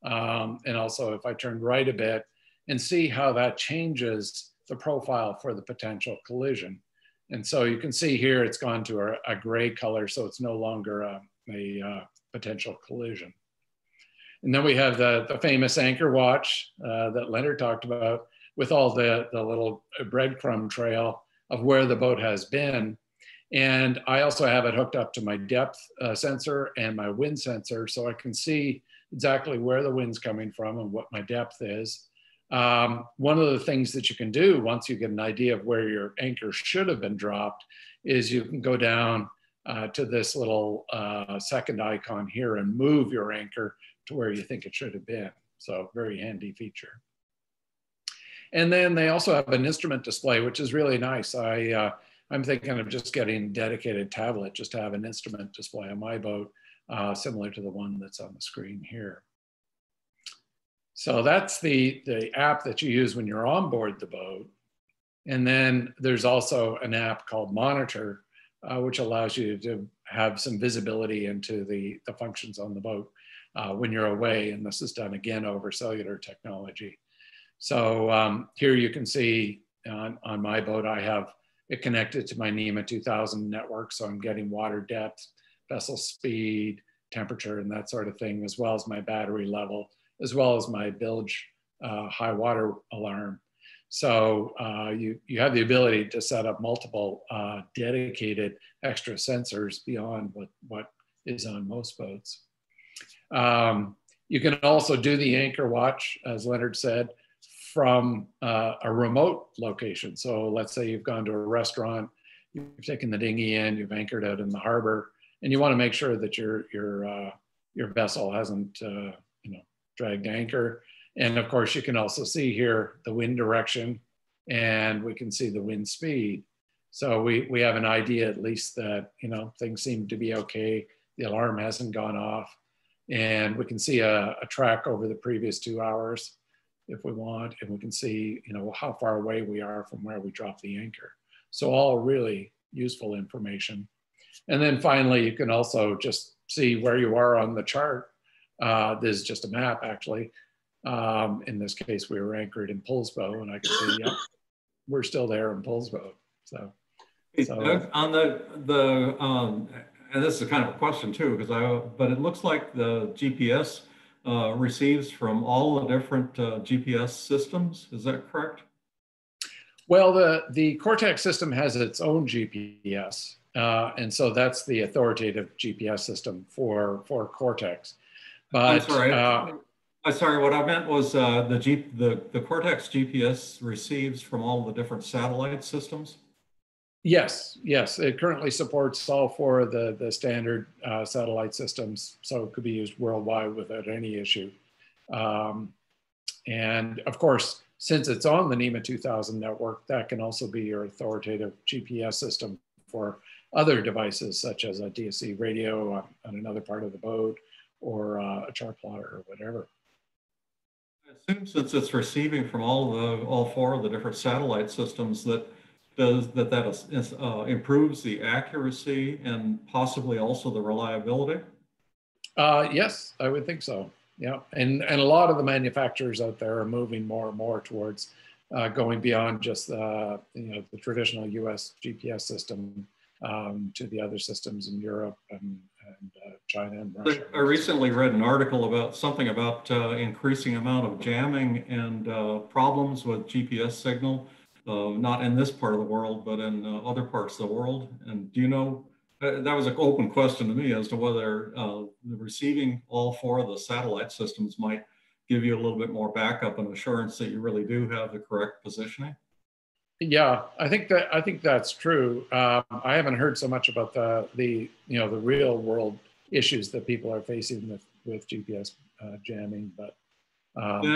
and also if I turned right a bit, and see how that changes the profile for the potential collision. And so you can see here it's gone to a gray color, so it's no longer a potential collision. And then we have the famous anchor watch that Leonard talked about, with all the little breadcrumb trail of where the boat has been. And I also have it hooked up to my depth sensor and my wind sensor, so I can see exactly where the wind's coming from and what my depth is. One of the things that you can do once you get an idea of where your anchor should have been dropped is you can go down to this little second icon here and move your anchor to where you think it should have been. So very handy feature. And then they also have an instrument display, which is really nice. I'm thinking of just getting a dedicated tablet just to have an instrument display on my boat, similar to the one that's on the screen here. So that's the app that you use when you're on board the boat. And then there's also an app called Monitor, which allows you to have some visibility into the functions on the boat when you're away. And this is done again over cellular technology. So here you can see on my boat, I have it connected to my NEMA 2000 network. So I'm getting water depth, vessel speed, temperature, and that sort of thing, as well as my battery level, as well as my bilge high water alarm. So you have the ability to set up multiple dedicated extra sensors beyond what is on most boats. You can also do the anchor watch, as Leonard said, from a remote location. So let's say you've gone to a restaurant, you've taken the dinghy in, you've anchored out in the harbor, and you want to make sure that your vessel hasn't dragged anchor. And of course, you can also see here the wind direction, and we can see the wind speed. So we have an idea at least that, things seem to be okay. The alarm hasn't gone off, and we can see a track over the previous 2 hours if we want, and we can see, how far away we are from where we dropped the anchor. So all really useful information. And then finally, you can also just see where you are on the chart. This is just a map, actually. In this case, we were anchored in Poulsbo, and I can see, yep, we're still there in Poulsbo. So Doug, on and this is kind of a question too, but it looks like the GPS receives from all the different GPS systems. Is that correct? Well, the Cortex system has its own GPS. And so that's the authoritative GPS system for Cortex. But I'm sorry, what I meant was the Cortex GPS receives from all the different satellite systems? Yes, it currently supports all four of the standard satellite systems, so it could be used worldwide without any issue. And of course, since it's on the NEMA 2000 network, that can also be your authoritative GPS system for other devices, such as a DSC radio on another part of the boat, or a chart plotter or whatever. I assume since it's receiving from all four of the different satellite systems, that improves the accuracy and possibly also the reliability? Yes, I would think so. Yeah, and a lot of the manufacturers out there are moving more and more towards going beyond just the traditional U.S. GPS system to the other systems in Europe and China and Russia. I recently read an article about something about increasing amount of jamming and problems with GPS signal, not in this part of the world, but in other parts of the world. And do you know, that was an open question to me as to whether receiving all four of the satellite systems might give you a little bit more backup and assurance that you really do have the correct positioning. Yeah, I think that's true. I haven't heard so much about the real world issues that people are facing with GPS jamming, but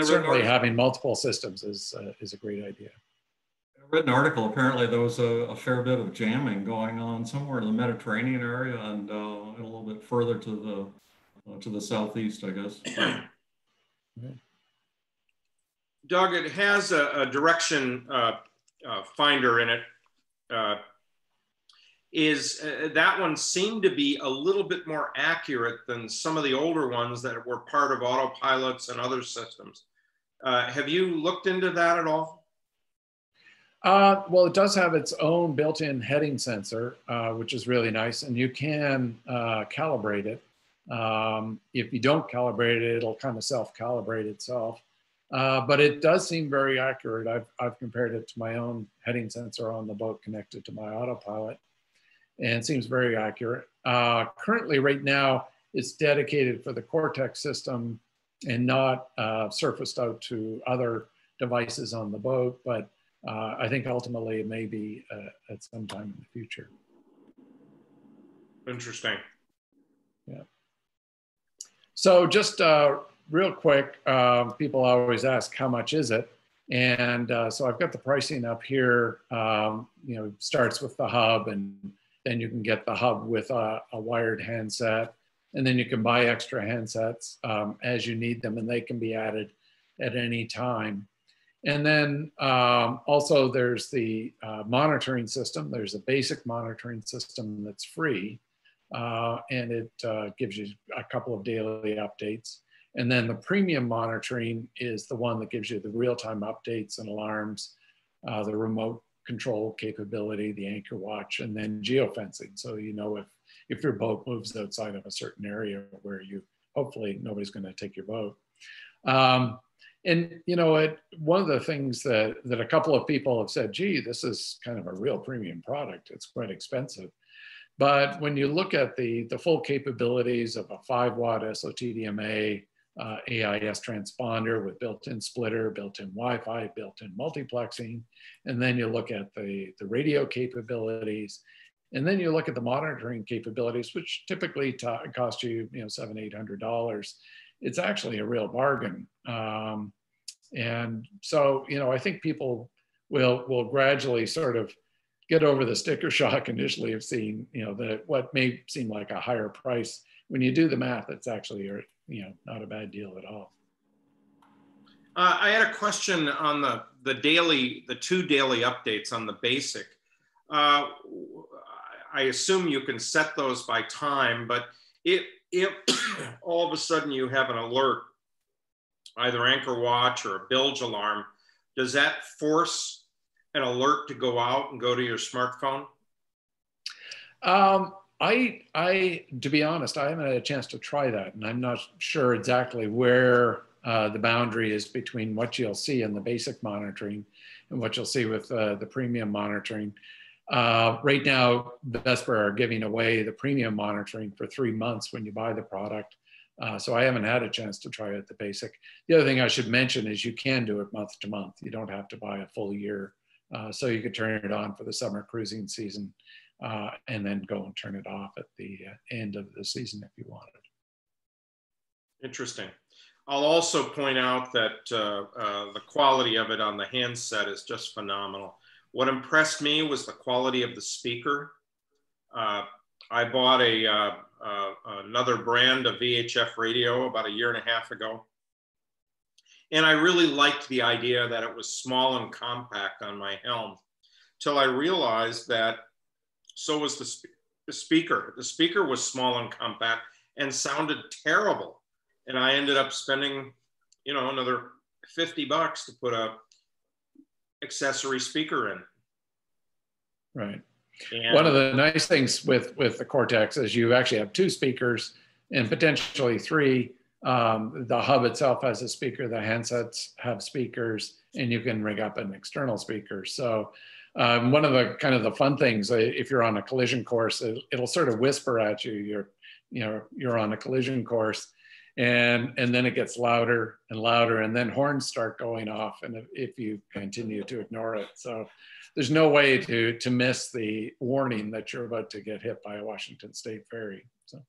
certainly having multiple systems is a great idea. I read an article. Apparently, there was a fair bit of jamming going on somewhere in the Mediterranean area and a little bit further to the southeast, I guess. Doug, it has a direction finder in it. That one seemed to be a little bit more accurate than some of the older ones that were part of autopilots and other systems. Have you looked into that at all? Well, it does have its own built-in heading sensor, which is really nice, and you can calibrate it. If you don't calibrate it, it'll kind of self-calibrate itself. But it does seem very accurate. I've compared it to my own heading sensor on the boat connected to my autopilot, and it seems very accurate. Currently, right now, it's dedicated for the Cortex system and not surfaced out to other devices on the boat, but I think ultimately it may be at some time in the future. Interesting. Yeah. So just real quick, people always ask, how much is it? And so I've got the pricing up here. Starts with the hub, and then you can get the hub with a wired handset, and then you can buy extra handsets as you need them, and they can be added at any time. And then also there's the monitoring system. There's a basic monitoring system that's free, and it gives you a couple of daily updates. And then the premium monitoring is the one that gives you the real-time updates and alarms, the remote control capability, the anchor watch, and then geofencing. So you know if your boat moves outside of a certain area where hopefully nobody's going to take your boat. And one of the things that a couple of people have said, gee, this is kind of a real premium product. It's quite expensive. But when you look at the full capabilities of a 5-watt SOTDMA, AIS transponder with built-in splitter, built-in Wi-Fi, built-in multiplexing, and then you look at the radio capabilities, and then you look at the monitoring capabilities, which typically cost you $700-800. It's actually a real bargain. And so, I think people will gradually sort of get over the sticker shock initially of seeing, what may seem like a higher price. When you do the math, it's actually, not a bad deal at all. I had a question on the 2 daily updates on the basic. I assume you can set those by time, but if all of a sudden you have an alert, either anchor watch or a bilge alarm, does that force an alert to go out and go to your smartphone? To be honest, I haven't had a chance to try that, and I'm not sure exactly where the boundary is between what you'll see in the basic monitoring and what you'll see with the premium monitoring. Right now, the Vesper are giving away the premium monitoring for 3 months when you buy the product. So I haven't had a chance to try it the basic. The other thing I should mention is you can do it month to month. You don't have to buy a full year. So you could turn it on for the summer cruising season and then go and turn it off at the end of the season if you wanted. Interesting. I'll also point out that the quality of it on the handset is just phenomenal. What impressed me was the quality of the speaker. I bought another brand of VHF radio about 1.5 years ago. And I really liked the idea that it was small and compact on my helm, till I realized that so was the speaker. The speaker was small and compact and sounded terrible. And I ended up spending, you know, another $50 to put a accessory speaker in. Right. And one of the nice things with the Cortex is you actually have 2 speakers and potentially 3. The hub itself has a speaker, the handsets have speakers, and you can rig up an external speaker. So one of the kind of the fun things, if you're on a collision course, it'll sort of whisper at you, you're on a collision course, and then it gets louder and louder, and then horns start going off, and if you continue to ignore it. So there's no way to miss the warning that you're about to get hit by a Washington State ferry. So.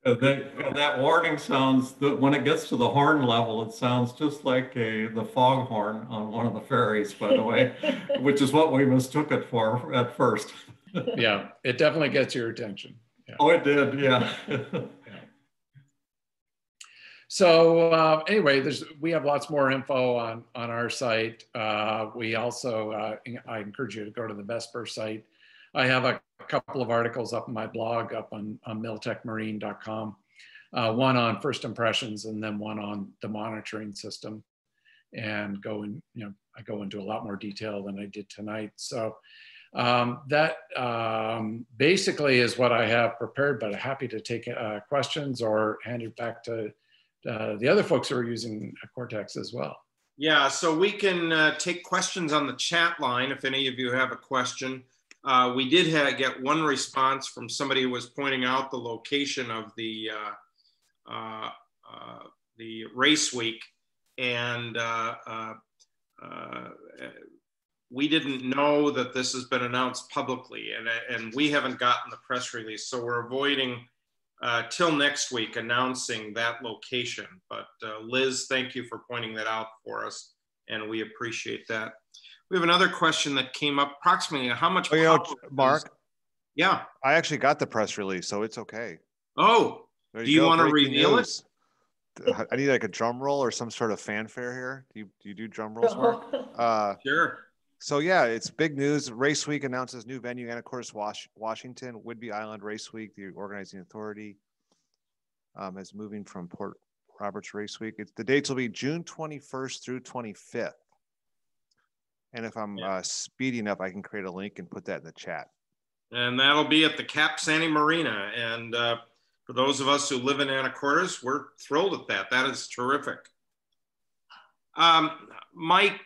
That warning sounds, when it gets to the horn level, it sounds just like the foghorn on one of the ferries, by the way, which is what we mistook it for at first. Yeah, it definitely gets your attention. Yeah. Oh, it did, yeah. So anyway, we have lots more info on our site. We also, I encourage you to go to the Vesper site. I have a couple of articles up on my blog, up on milltechmarine.com, one on first impressions and then one on the monitoring system, and I go into a lot more detail than I did tonight. So that basically is what I have prepared, but I'm happy to take questions or hand it back to the other folks who are using Cortex as well. Yeah, so we can take questions on the chat line if any of you have a question. We did get one response from somebody who was pointing out the location of the race week, and we didn't know that this has been announced publicly, and we haven't gotten the press release, so we're avoiding till next week announcing that location. But Liz, thank you for pointing that out for us, and we appreciate that. We have another question that came up, approximately how much power Mark? Yeah. I actually got the press release, so it's okay. Oh, do you want to reveal it? I need like a drum roll or some sort of fanfare here. Do you do drum rolls, Mark? Sure. So yeah, it's big news. Race Week announces new venue, Anacortes, Washington. Whidbey Island Race Week, the organizing authority, is moving from Port Roberts Race Week. The dates will be June 21st through 25th. And if I'm speeding up, I can create a link and put that in the chat. And that'll be at the Cap Sandy Marina. And for those of us who live in Anacortes, we're thrilled at that. That is terrific. Mike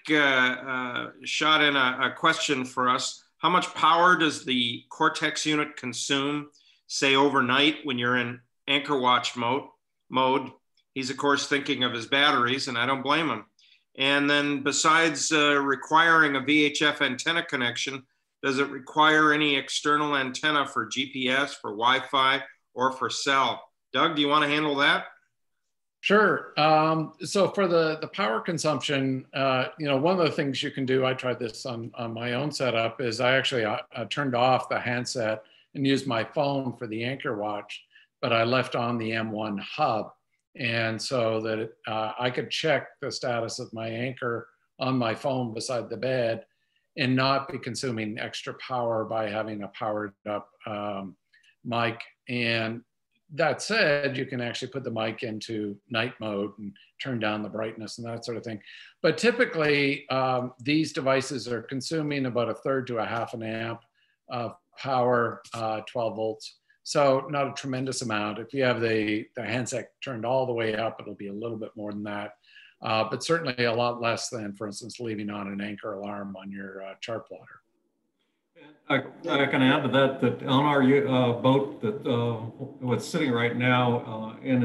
shot in a question for us. How much power does the Cortex unit consume, say overnight when you're in anchor watch mode? He's of course thinking of his batteries, and I don't blame him. And then besides requiring a VHF antenna connection, does it require any external antenna for GPS, for Wi-Fi, or for cell? Doug, do you want to handle that? Sure. So for the power consumption, one of the things you can do, I tried this on my own setup, is I actually turned off the handset and used my phone for the anchor watch, but I left on the M1 hub. And so that I could check the status of my anchor on my phone beside the bed and not be consuming extra power by having a powered up mic. And that said, you can actually put the mic into night mode and turn down the brightness and that sort of thing. But typically, these devices are consuming about 1/3 to 1/2 amp of power, 12 volts. So not a tremendous amount. If you have the handset turned all the way up, it'll be a little bit more than that, but certainly a lot less than, for instance, leaving on an anchor alarm on your chart plotter. I can add to that, that on our boat that what's sitting right now in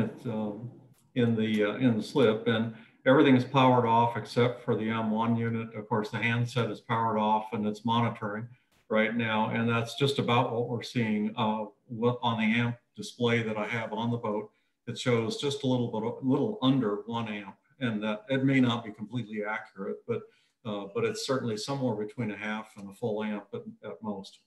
the slip, and everything is powered off except for the M1 unit. Of course, the handset is powered off and it's monitoring right now, and that's just about what we're seeing on the amp display that I have on the boat. It shows just a little under 1 amp, and that it may not be completely accurate, but it's certainly somewhere between a half and a full amp at most.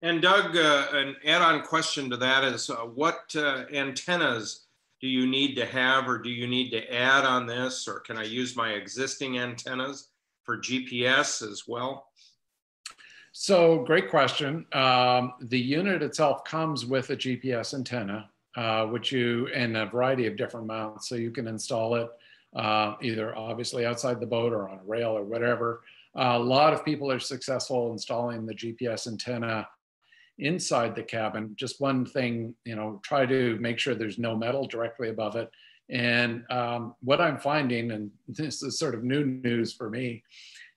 And Doug, an add-on question to that is, what antennas do you need to have, or do you need to add on this, or can I use my existing antennas for GPS as well? So great question. The unit itself comes with a GPS antenna, which and a variety of different mounts, so you can install it either obviously outside the boat or on a rail or whatever. A lot of people are successful installing the GPS antenna inside the cabin. Just one thing, try to make sure there's no metal directly above it. And what I'm finding, and this is sort of new news for me,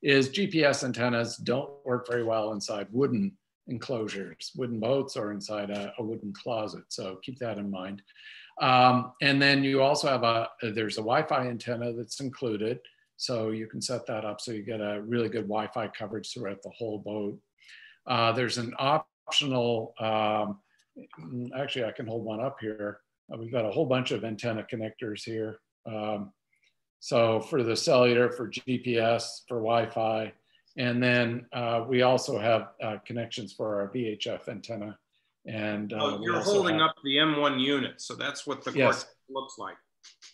is GPS antennas don't work very well inside wooden enclosures, wooden boats, or inside a wooden closet. So keep that in mind. And then you also have there's a Wi-Fi antenna that's included. So you can set that up so you get a really good Wi-Fi coverage throughout the whole boat. There's an optional, actually I can hold one up here. We've got a whole bunch of antenna connectors here. So for the cellular, for GPS, for Wi-Fi, and then we also have connections for our VHF antenna. And you're holding up the M1 unit, so that's what the Cortex looks like.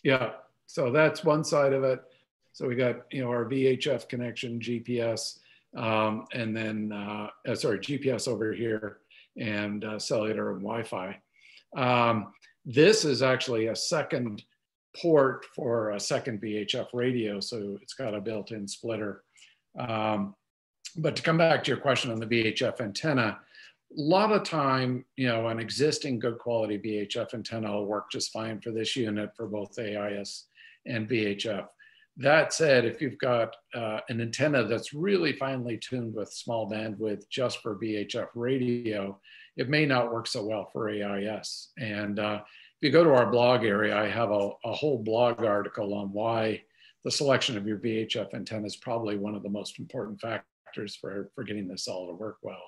Yeah, so that's one side of it. So we got our VHF connection, GPS, and then GPS over here, and cellular and Wi-Fi. This is actually a second port for a second VHF radio, so it's got a built-in splitter. But to come back to your question on the VHF antenna, a lot of time, an existing good quality VHF antenna will work just fine for this unit for both AIS and VHF. That said, if you've got an antenna that's really finely tuned with small bandwidth just for VHF radio, it may not work so well for AIS. And if you go to our blog area, I have a whole blog article on why the selection of your VHF antenna is probably one of the most important factors for getting this all to work well.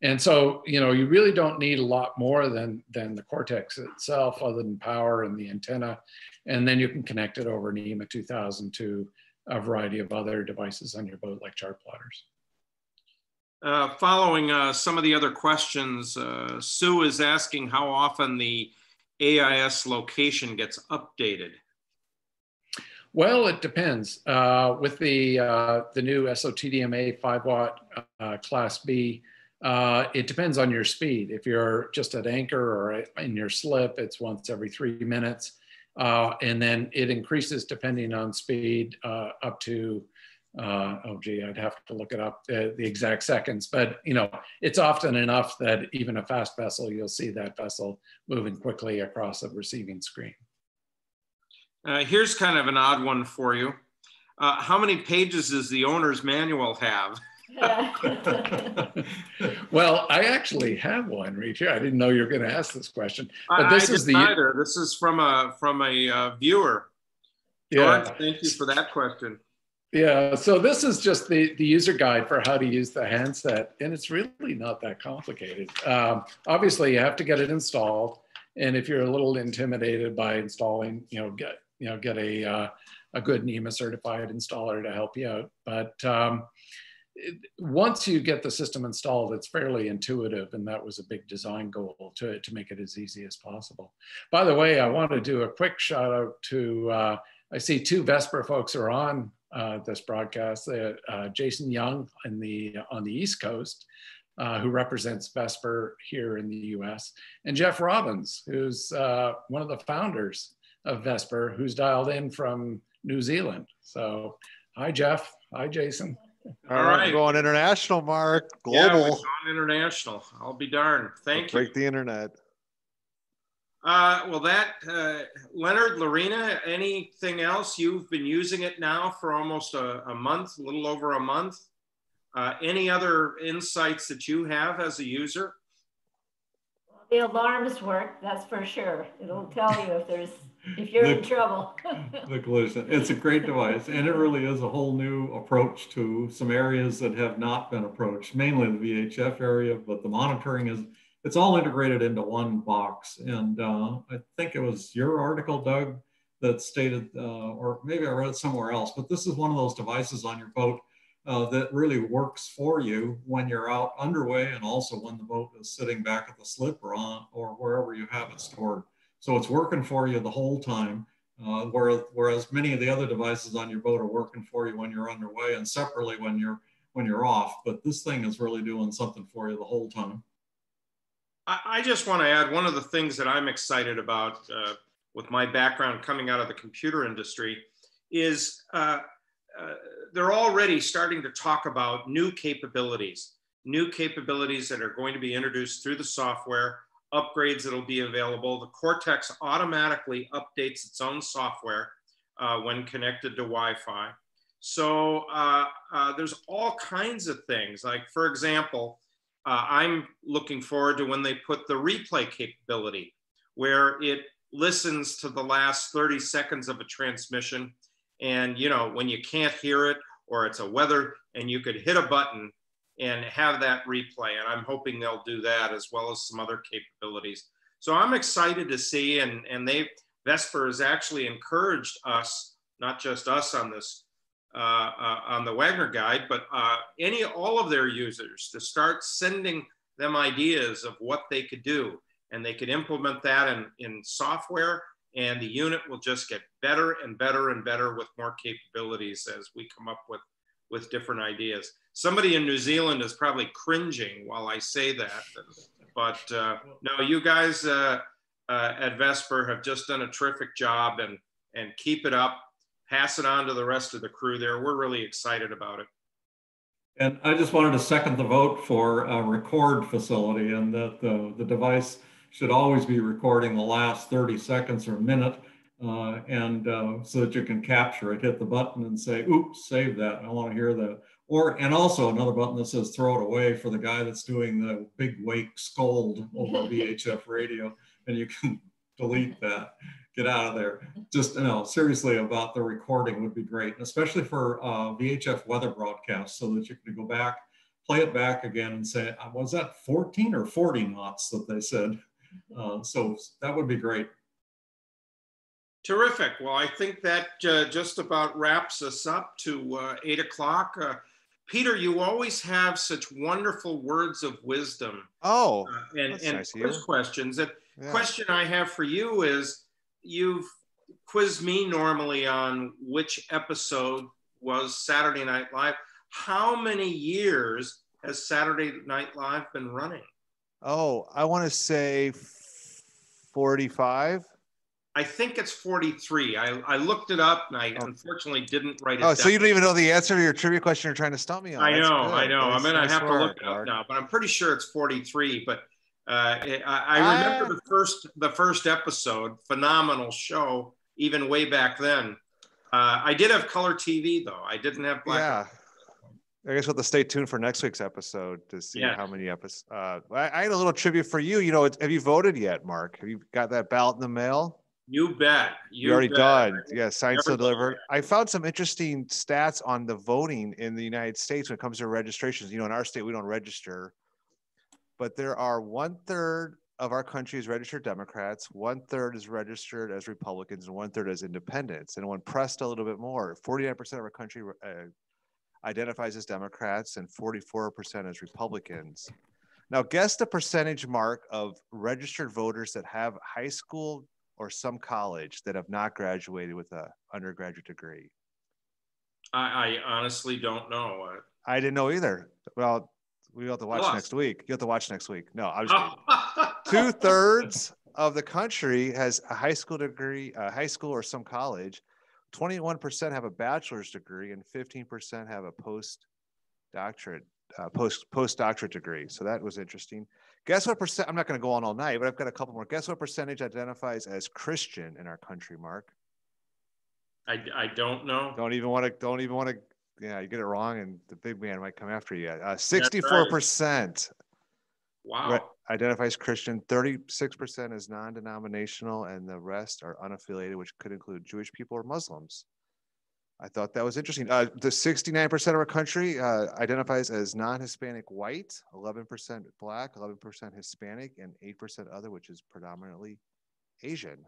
And so, you really don't need a lot more than the Cortex itself, other than power and the antenna. And then you can connect it over NEMA 2000 to a variety of other devices on your boat, like chart plotters. Following some of the other questions, Sue is asking how often the AIS location gets updated. Well, it depends. With the new SOTDMA 5-watt Class B, it depends on your speed. If you're just at anchor or in your slip, it's once every 3 minutes. And then it increases depending on speed up to, I'd have to look it up, the exact seconds. But, it's often enough that even a fast vessel, you'll see that vessel moving quickly across a receiving screen. Here's kind of an odd one for you. How many pages does the owner's manual have? Well, I actually have one right here. I didn't know you were going to ask this question. But this is neither. This is from a viewer. George, thank you for that question. Yeah, so this is just the user guide for how to use the handset, and it's really not that complicated. Obviously, you have to get it installed, and if you're a little intimidated by installing, get a good NEMA certified installer to help you out. But once you get the system installed, it's fairly intuitive, and that was a big design goal to make it as easy as possible. By the way, I want to do a quick shout out to, I see 2 Vesper folks are on this broadcast, Jason Young on the East Coast, who represents Vesper here in the US, and Jeff Robbins, who's one of the founders of Vesper, who's dialed in from New Zealand. So hi, Jeff. Hi, Jason. All right, we're going international, Mark. Global. Yeah, we're going international. I'll be darned. Thank you. Break the internet. Well, Leonard, Lorena, anything else? You've been using it now for almost a month, a little over a month. Any other insights that you have as a user? The alarms work, that's for sure. It'll tell you if you're in trouble. The collision. It's a great device, and it really is a whole new approach to some areas that have not been approached, mainly the VHF area, but the monitoring it's all integrated into one box. And I think it was your article, Doug, that stated, or maybe I read it somewhere else, but this is one of those devices on your boat that really works for you when you're out underway, and also when the boat is sitting back at the slip or wherever you have it stored. So it's working for you the whole time, whereas many of the other devices on your boat are working for you when you're underway and separately when you're off. But this thing is really doing something for you the whole time. I just want to add one of the things that I'm excited about with my background coming out of the computer industry is they're already starting to talk about new capabilities that are going to be introduced through the software, upgrades that'll be available. The Cortex automatically updates its own software when connected to Wi-Fi. So there's all kinds of things. Like, for example, I'm looking forward to when they put the replay capability, where it listens to the last 30 seconds of a transmission. And, you know, when you can't hear it or it's a weather, and you could hit a button and have that replay. And I'm hoping they'll do that as well as some other capabilities. So I'm excited to see, and Vesper has actually encouraged us, not just us on this, on the Wagner Guide, but all of their users to start sending them ideas of what they could do. And they could implement that in software, and the unit will just get better and better and better with more capabilities as we come up with different ideas. Somebody in New Zealand is probably cringing while I say that, but no, you guys at Vesper have just done a terrific job, and keep it up, pass it on to the rest of the crew there. We're really excited about it. And I just wanted to second the vote for a record facility, and that the device should always be recording the last 30 seconds or minute, so that you can capture it, hit the button and say, oops, save that, I want to hear that. And also another button that says throw it away for the guy that's doing the big wake scold over VHF radio, and you can delete that, get out of there. Just, seriously, about the recording would be great, especially for VHF weather broadcasts, so that you can go back, play it back again and say, was that 14 or 40 knots that they said? So that would be great. Terrific. Well, I think that just about wraps us up to 8 o'clock. Peter, you always have such wonderful words of wisdom. Oh, and nice quiz questions. The question I have for you is, you've quizzed me normally on which episode was Saturday Night Live. How many years has Saturday Night Live been running? Oh, I want to say 45. I think it's 43. I looked it up, and I unfortunately didn't write it down. Oh, so you don't even know the answer to your trivia question you're trying to stump me on. I know. I'm going to have to look it up now, but I'm pretty sure it's 43. But I remember the first episode, phenomenal show, even way back then. I did have color TV, though. I didn't have black. Yeah. I guess we'll have to stay tuned for next week's episode to see how many episodes. I had a little trivia for you. Have you voted yet, Mark? Have you got that ballot in the mail? You bet. You already done. Yeah, signed, still delivered. I found some interesting stats on the voting in the United States when it comes to registrations. In our state, we don't register, but there are 1/3 of our country is registered Democrats, 1/3 is registered as Republicans, and 1/3 as independents. And when pressed a little bit more, 49% of our country identifies as Democrats and 44% as Republicans. Now, guess the percentage, Mark, of registered voters that have high school or some college that have not graduated with an undergraduate degree. I honestly don't know. I didn't know either. Well, we'll have to watch next week. You have to watch next week. No, I was kidding. 2/3 of the country has a high school degree, high school or some college. 21% have a bachelor's degree, and 15% have a postdoctorate degree. So that was interesting. Guess what percent? I'm not going to go on all night, but I've got a couple more. Guess what percentage identifies as Christian in our country, Mark? I don't know. Don't even want to Yeah, you get it wrong, and the big man might come after you. 64%. Wow. Identifies Christian. 36% is non-denominational, and the rest are unaffiliated, which could include Jewish people or Muslims. I thought that was interesting. The 69% of our country identifies as non-Hispanic white, 11% Black, 11% Hispanic, and 8% other, which is predominantly Asian.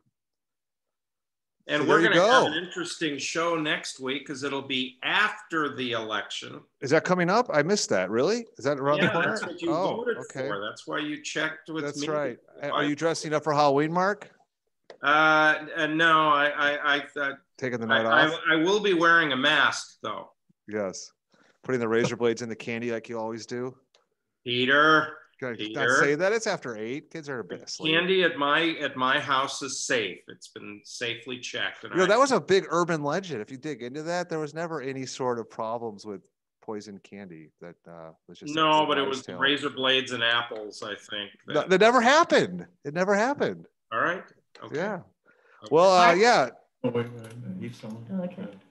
And So we're there you going to have go. an interesting show next week because it'll be after the election. Is that coming up? I missed that. Really? Is that around the corner? That's what you voted for. That's why you checked with me. That's right. Are you dressing up for Halloween, Mark? No, I taking the night off. I will be wearing a mask though. Yes, putting the razor blades in the candy like you always do. Peter, not say that. It's after 8. Kids are a bit asleep. Candy at my house is safe. It's been safely checked. And that was a big urban legend. If you dig into that, there was never any sort of problems with poison candy. That was just no, but it was razor blades and apples. I think that never happened. It never happened. All right. Okay. Yeah. Okay. Well, yeah. Okay.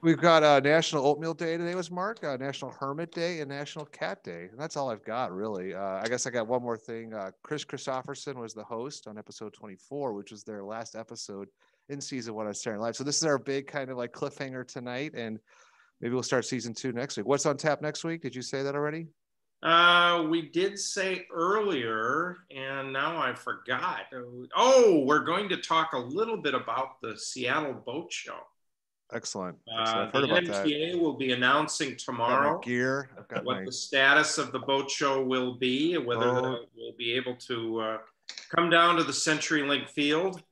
We've got National Oatmeal Day today was Mark, National Hermit Day, and National Cat Day. And that's all I've got, really. I guess I got one more thing. Chris Christopherson was the host on episode 24, which was their last episode in season 1 of Saturday Night Live. So this is our big kind of like cliffhanger tonight, and maybe we'll start season 2 next week. What's on tap next week? Did you say that already? We did say earlier, and now I forgot. Oh, we're going to talk a little bit about the Seattle Boat Show. Excellent. I've heard about that. The NTA will be announcing tomorrow what the status of the boat show will be, whether we'll be able to come down to the CenturyLink field,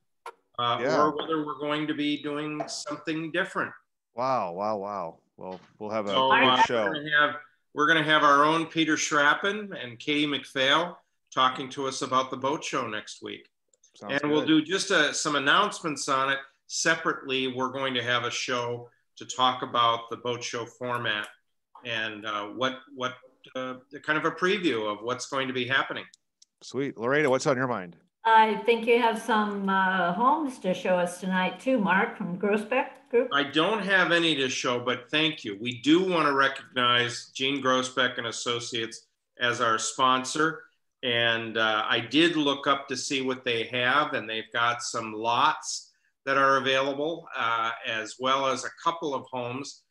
or whether we're going to be doing something different. Wow. Well, we'll have a great show. We're going to have our own Peter Schrappen and Katie McPhail talking to us about the boat show next week. Sounds good. We'll do just some announcements on it. Separately, we're going to have a show to talk about the boat show format and what kind of a preview of what's going to be happening. Sweet. Lorena, what's on your mind? I think you have some homes to show us tonight too, Mark, from Groesbeck Group. I don't have any to show, but thank you. We do want to recognize Gene Groesbeck and Associates as our sponsor. And I did look up to see what they have, and they've got some lots that are available, as well as a couple of homes.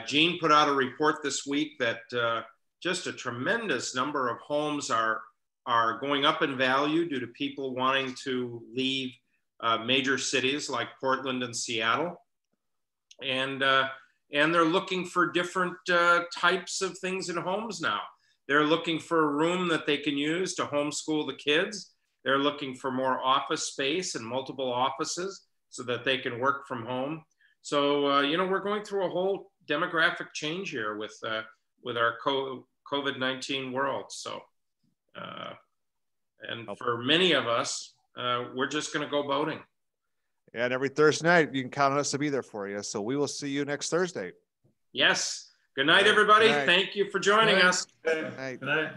Gene put out a report this week that just a tremendous number of homes are going up in value due to people wanting to leave major cities like Portland and Seattle. And they're looking for different types of things in homes now. They're looking for a room that they can use to homeschool the kids. They're looking for more office space and multiple offices so that they can work from home. So, we're going through a whole demographic change here with our COVID-19 world. So, and for many of us, we're just going to go boating. And every Thursday night, you can count on us to be there for you. So we will see you next Thursday. Yes. Good night, everybody. Good night. Thank you for joining us. Good night. Good night.